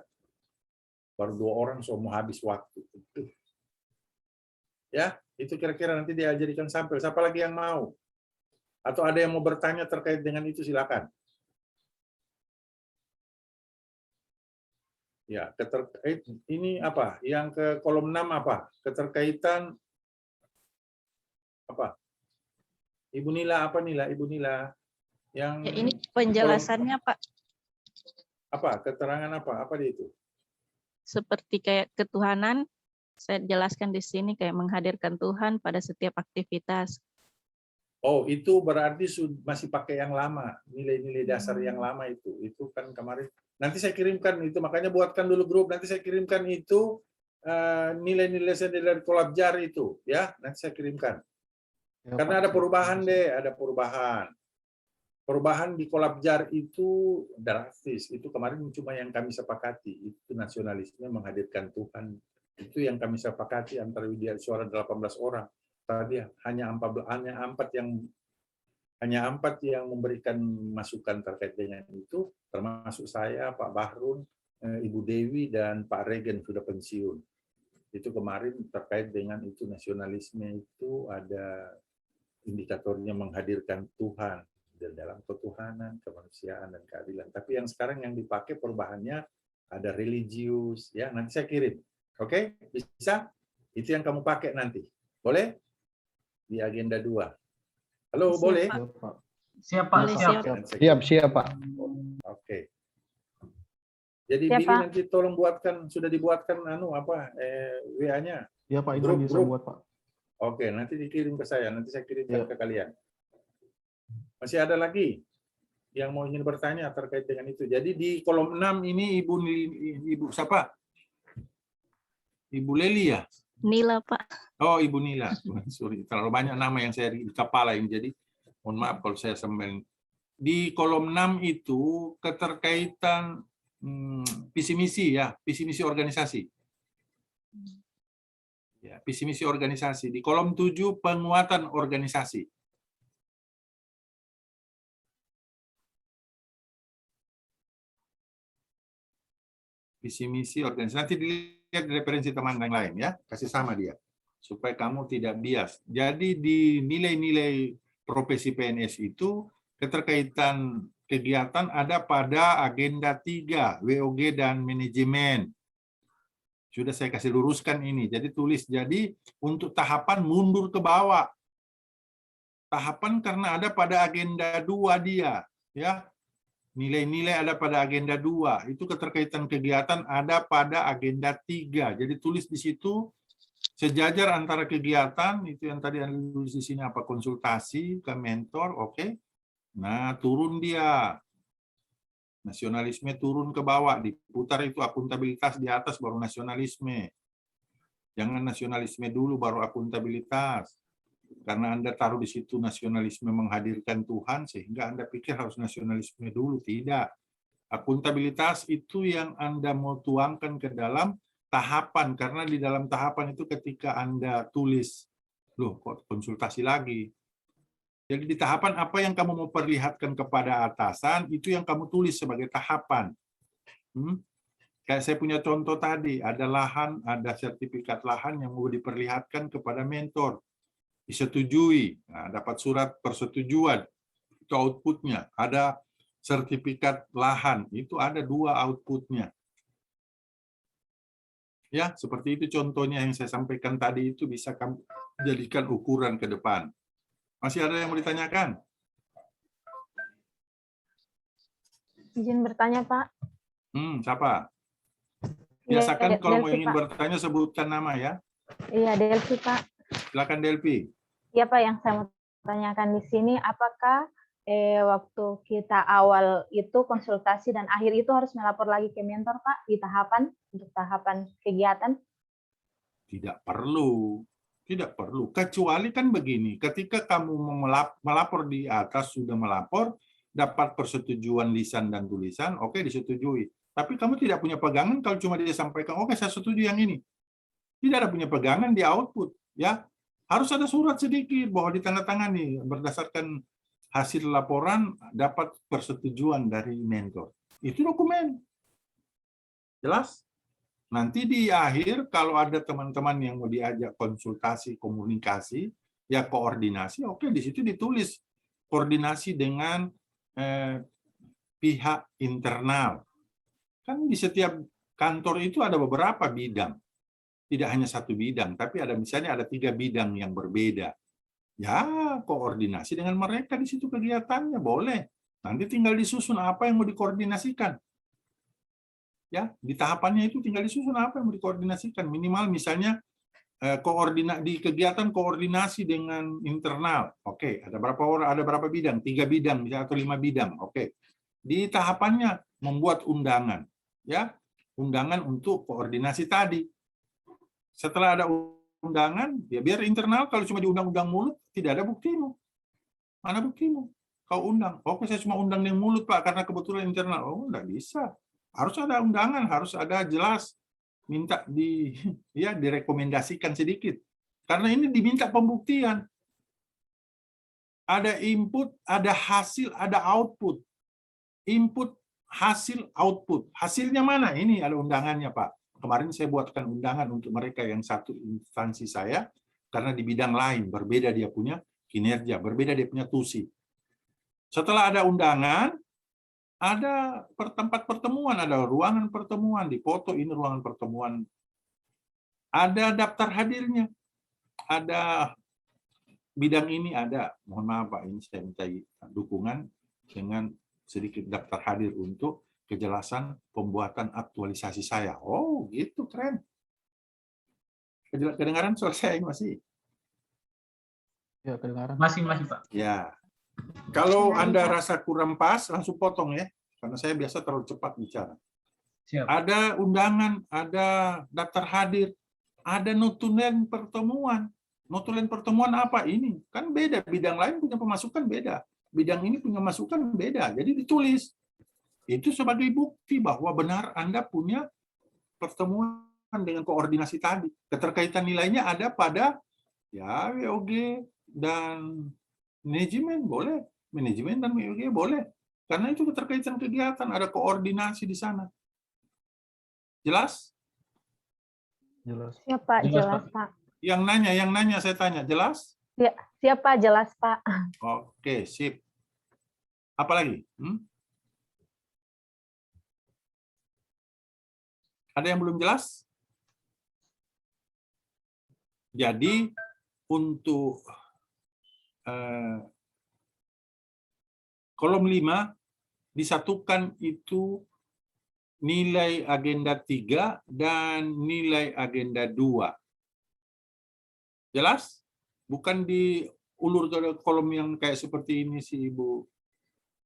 Baru 2 orang semua habis waktu. Ya, itu kira-kira nanti diajarikan sampel. Siapa lagi yang mau? Atau ada yang mau bertanya terkait dengan itu, silakan. Ya, ini apa? Yang ke kolom 6 apa? Keterkaitan apa? Ibu Nila, apa Nila? Ibu Nila. Yang Ya, ini penjelasannya, Pak. Apa? Keterangan apa? Apa dia itu? Seperti kayak ketuhanan, saya jelaskan di sini kayak menghadirkan Tuhan pada setiap aktivitas. Oh, itu berarti masih pakai yang lama, nilai-nilai dasar yang lama itu. Itu kan kemarin. Nanti saya kirimkan itu, makanya buatkan dulu grup. Nanti saya kirimkan itu nilai-nilai dari Kolabjar itu, ya. Nanti saya kirimkan. Ya, karena ada perubahan deh, ada perubahan. Perubahan di Kolabjar itu drastis. Itu kemarin cuma yang kami sepakati. Itu nasionalisme menghadirkan Tuhan. Itu yang kami sepakati antara Widya Suara 18 orang. Tadi hanya 4 yang memberikan masukan terkait dengan itu, termasuk saya, Pak Bahrun, Ibu Dewi, dan Pak Regen sudah pensiun. Itu kemarin terkait dengan itu nasionalisme itu ada indikatornya menghadirkan Tuhan dalam ketuhanan, kemanusiaan, dan keadilan. Tapi yang sekarang yang dipakai perubahannya ada religius, ya. Nanti saya kirim, oke? Bisa? Itu yang kamu pakai nanti, boleh? Di agenda 2. Halo, Siap, boleh? Pak. Siap, Pak. Siap, Pak. Oke. Jadi Siap, Billy Pak. nanti tolong buatkan, sudah dibuatkan WA-nya. Ya Pak, itu bisa buat Pak. Oke, nanti dikirim ke saya, nanti saya kirimkan ke kalian. Masih ada lagi yang mau ingin bertanya terkait dengan itu. Jadi di kolom 6 ini Ibu siapa? Ibu Leli ya? Nila, Pak. Oh, Ibu Nila. Sorry, terlalu banyak nama yang saya di kepala ini. Jadi mohon maaf kalau saya sembel. Di kolom 6 itu keterkaitan visi misi ya, visi misi organisasi. Ya, visi misi organisasi. Di kolom 7 penguatan organisasi. Visi misi organisasi. Nanti dilihat referensi teman yang lain ya, kasih sama dia supaya kamu tidak bias. Jadi di nilai-nilai profesi PNS itu keterkaitan kegiatan ada pada agenda 3, WOG dan manajemen. Sudah saya kasih luruskan ini. Jadi tulis, jadi untuk tahapan mundur ke bawah. Tahapan karena ada pada agenda 2 dia, ya. Nilai-nilai ada pada agenda 2. Itu keterkaitan kegiatan ada pada agenda 3. Jadi tulis di situ sejajar antara kegiatan, itu yang tadi Anda tulis di sini apa, konsultasi ke mentor, oke. Nah, turun dia. Nasionalisme turun ke bawah, diputar itu akuntabilitas di atas baru nasionalisme. Jangan nasionalisme dulu baru akuntabilitas. Karena Anda taruh di situ nasionalisme menghadirkan Tuhan, sehingga Anda pikir harus nasionalisme dulu. Tidak. Akuntabilitas itu yang Anda mau tuangkan ke dalam tahapan, karena di dalam tahapan itu ketika Anda tulis, loh kok konsultasi lagi. Jadi di tahapan apa yang kamu mau perlihatkan kepada atasan, itu yang kamu tulis sebagai tahapan. Kayak saya punya contoh tadi, ada lahan, ada sertifikat lahan yang mau diperlihatkan kepada mentor. Disetujui, nah, dapat surat persetujuan, itu outputnya. Ada sertifikat lahan, itu ada 2 outputnya. Ya, seperti itu contohnya yang saya sampaikan tadi, itu bisa kamu jadikan ukuran ke depan. Masih ada yang mau ditanyakan? Izin bertanya, Pak. Siapa? Biasakan kalau mau ingin bertanya sebutkan nama ya. Iya, Delphi, Pak. Silakan Delphi. Iya, Pak, yang saya mau tanyakan di sini, apakah waktu kita awal itu konsultasi dan akhir itu harus melapor lagi ke mentor, Pak, di tahapan, untuk tahapan kegiatan? Tidak perlu. Tidak perlu. Kecuali kan begini, ketika kamu melapor di atas, sudah melapor, dapat persetujuan lisan dan tulisan, oke, disetujui. Tapi kamu tidak punya pegangan kalau cuma dia sampaikan, oke, saya setuju yang ini. Tidak ada punya pegangan di output. Ya, harus ada surat sedikit bahwa ditandatangani berdasarkan hasil laporan dapat persetujuan dari mentor. Itu dokumen. Jelas? Nanti di akhir kalau ada teman-teman yang mau diajak konsultasi, komunikasi, ya koordinasi, oke, di situ ditulis koordinasi dengan pihak internal. Kan di setiap kantor itu ada beberapa bidang. Tidak hanya satu bidang, tapi ada misalnya ada 3 bidang yang berbeda. Ya, koordinasi dengan mereka di situ kegiatannya boleh. Nanti tinggal disusun apa yang mau dikoordinasikan. Ya, di tahapannya itu tinggal disusun apa yang mau dikoordinasikan. Minimal misalnya di kegiatan koordinasi dengan internal. Oke, ada berapa orang, ada berapa bidang? 3 bidang misalnya atau 5 bidang. Oke. Di tahapannya membuat undangan, ya. Undangan untuk koordinasi tadi. Setelah ada undangan, ya biar internal, kalau cuma diundang-undang mulut, tidak ada buktimu. Mana buktimu? Kau undang. Oke, saya cuma undang yang mulut, Pak, karena kebetulan internal. Oh, enggak bisa. Harus ada undangan, harus ada jelas. Minta direkomendasikan sedikit. Karena ini diminta pembuktian. Ada input, ada hasil, ada output. Input, hasil, output. Hasilnya mana? Ini ada undangannya, Pak. Kemarin saya buatkan undangan untuk mereka yang satu instansi saya, karena di bidang lain, berbeda dia punya kinerja, berbeda dia punya tusi. Setelah ada undangan, ada tempat pertemuan, ada ruangan pertemuan, dipoto ini ruangan pertemuan. Ada daftar hadirnya, ada bidang ini ada. Mohon maaf Pak, ini saya minta dukungan dengan sedikit daftar hadir untuk kejelasan pembuatan aktualisasi saya. Oh, gitu, keren. Kedengaran suara saya masih? Ya, kedengaran. Masih, Pak. Ya. Kalau Anda rasa kurang pas, langsung potong ya. Karena saya biasa terlalu cepat bicara. Siap. Ada undangan, ada daftar hadir, ada notulen pertemuan. Notulen pertemuan apa ini? Kan beda, bidang lain punya pemasukan beda. Bidang ini punya masukan beda. Jadi ditulis. Itu sebagai bukti bahwa benar Anda punya pertemuan dengan koordinasi tadi. Keterkaitan nilainya ada pada ya WOG dan manajemen boleh. Manajemen dan WOG boleh. Karena itu keterkaitan kegiatan, ada koordinasi di sana. Jelas? Jelas. Siapa? Jelas, Pak. Yang nanya saya tanya, jelas? Ya, siapa? Jelas, Pak. Oke, sip. Apa lagi? Ada yang belum jelas? Jadi untuk kolom 5 disatukan itu nilai agenda 3 dan nilai agenda 2. Jelas? Bukan diulur ke kolom yang kayak seperti ini si Ibu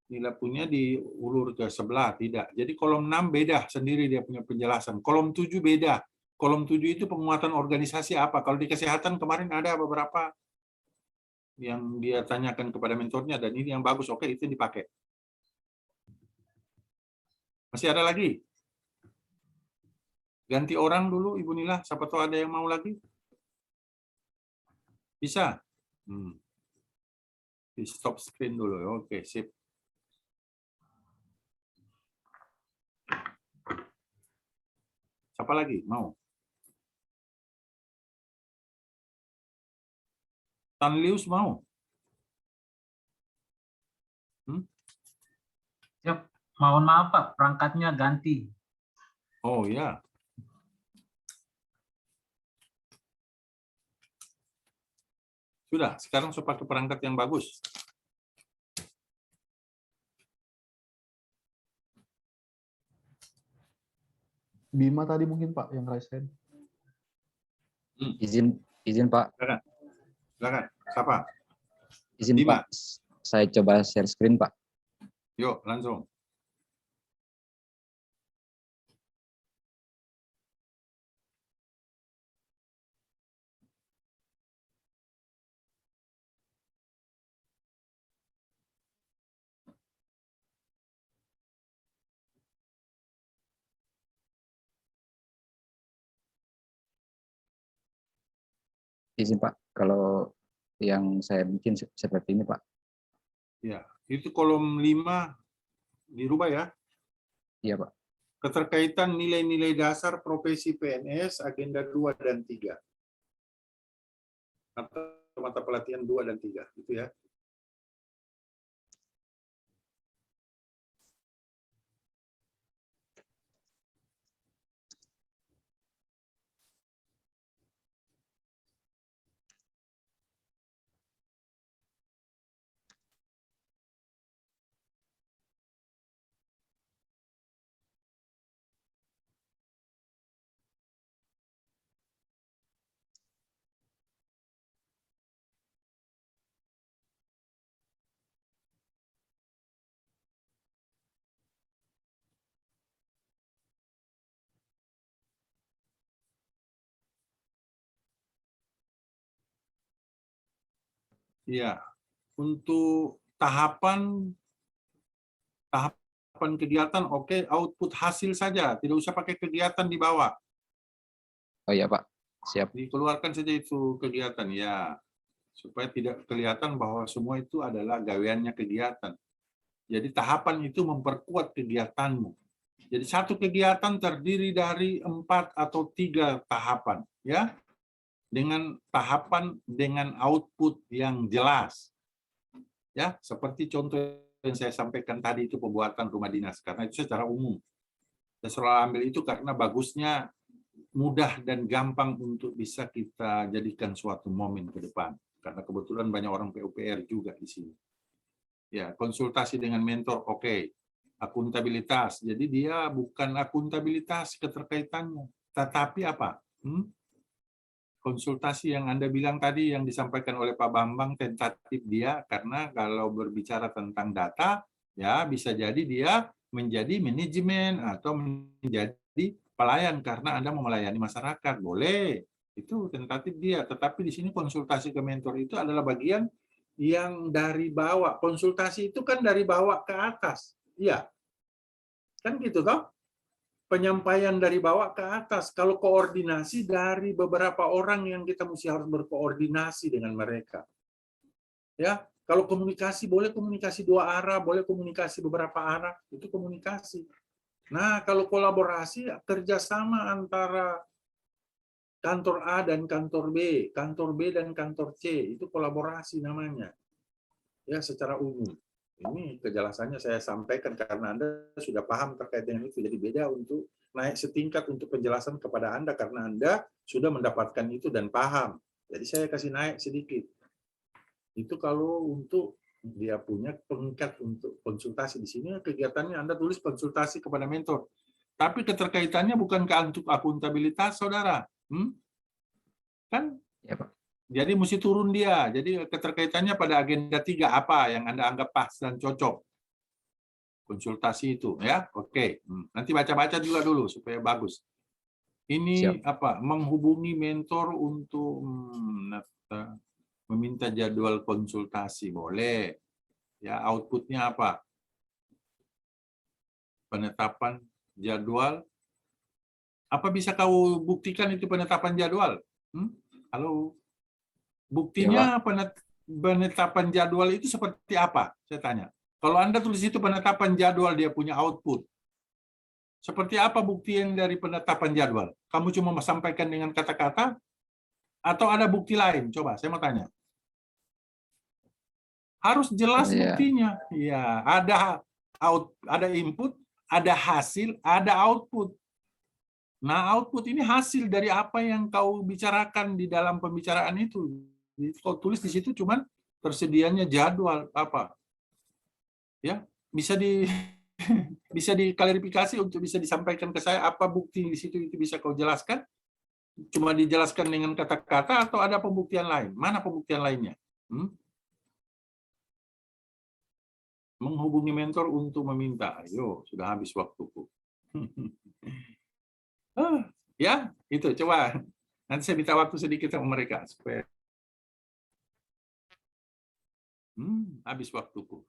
Nila punya, diulur ke sebelah, tidak. Jadi kolom 6 beda sendiri dia punya penjelasan. Kolom 7 beda. Kolom 7 itu penguatan organisasi apa? Kalau di kesehatan kemarin ada beberapa yang dia tanyakan kepada mentornya dan ini yang bagus, oke itu dipakai. Masih ada lagi? Ganti orang dulu Ibu Nila, siapa tahu ada yang mau lagi? Bisa? Di stop screen dulu, oke sip. Siapa lagi mau? Tanlius mau? Siap. Mohon maaf Pak, perangkatnya ganti. Oh ya. Sudah, sekarang saya pakai perangkat yang bagus. Bima tadi mungkin Pak yang raise hand. Izin Pak. Silakan. Siapa? Izin Bima. Pak. Saya coba share screen Pak. Yuk, langsung. Izin Pak, kalau yang saya bikin seperti ini Pak. Ya, itu kolom 5 dirubah ya. Iya Pak. Keterkaitan nilai-nilai dasar profesi PNS agenda 2 dan 3. Atau mata pelatihan 2 dan 3, gitu ya. Iya, untuk tahapan kegiatan oke, output hasil saja, tidak usah pakai kegiatan di bawah. Oh iya Pak, siap. Dikeluarkan saja itu kegiatan ya, supaya tidak kelihatan bahwa semua itu adalah gaweannya kegiatan. Jadi tahapan itu memperkuat kegiatanmu. Jadi satu kegiatan terdiri dari 4 atau 3 tahapan, ya. Dengan tahapan dengan output yang jelas. Ya, seperti contoh yang saya sampaikan tadi itu pembuatan rumah dinas, karena itu secara umum. Saya selalu ambil itu karena bagusnya mudah dan gampang untuk bisa kita jadikan suatu momen ke depan. Karena kebetulan banyak orang PUPR juga di sini. Ya, konsultasi dengan mentor oke. Akuntabilitas. Jadi dia bukan akuntabilitas keterkaitannya, tetapi apa? Konsultasi yang Anda bilang tadi yang disampaikan oleh Pak Bambang tentatif dia, karena kalau berbicara tentang data ya bisa jadi dia menjadi manajemen atau menjadi pelayan karena Anda mau melayani masyarakat, boleh, itu tentatif dia. Tetapi di sini konsultasi ke mentor itu adalah bagian yang dari bawah. Konsultasi itu kan dari bawah ke atas, iya kan gitu toh. Penyampaian dari bawah ke atas. Kalau koordinasi dari beberapa orang yang kita mesti harus berkoordinasi dengan mereka. Ya, kalau komunikasi boleh komunikasi 2 arah, boleh komunikasi beberapa arah, itu komunikasi. Nah, kalau kolaborasi kerjasama antara kantor A dan kantor B dan kantor C, itu kolaborasi namanya. Ya, secara umum. Ini kejelasannya saya sampaikan karena Anda sudah paham terkait dengan itu. Jadi beda untuk naik setingkat untuk penjelasan kepada Anda karena Anda sudah mendapatkan itu dan paham. Jadi saya kasih naik sedikit. Itu kalau untuk dia punya pengikat untuk konsultasi. Di sini kegiatannya Anda tulis konsultasi kepada mentor. Tapi keterkaitannya bukan untuk akuntabilitas, saudara. Kan? Ya, Pak. Jadi mesti turun dia. Jadi keterkaitannya pada agenda 3 apa yang Anda anggap pas dan cocok. Konsultasi itu ya. Oke. Nanti baca-baca juga dulu supaya bagus. Ini apa? Menghubungi mentor untuk meminta jadwal konsultasi boleh. Ya, outputnya apa? Penetapan jadwal. Apa bisa kau buktikan itu penetapan jadwal? Halo. Buktinya penetapan jadwal itu seperti apa? Saya tanya. Kalau Anda tulis itu penetapan jadwal, dia punya output. Seperti apa bukti yang dari penetapan jadwal? Kamu cuma sampaikan dengan kata-kata atau ada bukti lain? Coba, saya mau tanya. Harus jelas buktinya. Ya, ada input, ada hasil, ada output. Nah, output ini hasil dari apa yang kau bicarakan di dalam pembicaraan itu. Kau tulis di situ cuman tersedianya jadwal apa. Ya, bisa diklarifikasi untuk bisa disampaikan ke saya apa bukti di situ itu bisa kau jelaskan? Cuma dijelaskan dengan kata-kata atau ada pembuktian lain? Mana pembuktian lainnya? Menghubungi mentor untuk meminta. Ayo, sudah habis waktuku. Ya, itu coba. Nanti saya minta waktu sedikit sama mereka supaya habis waktuku.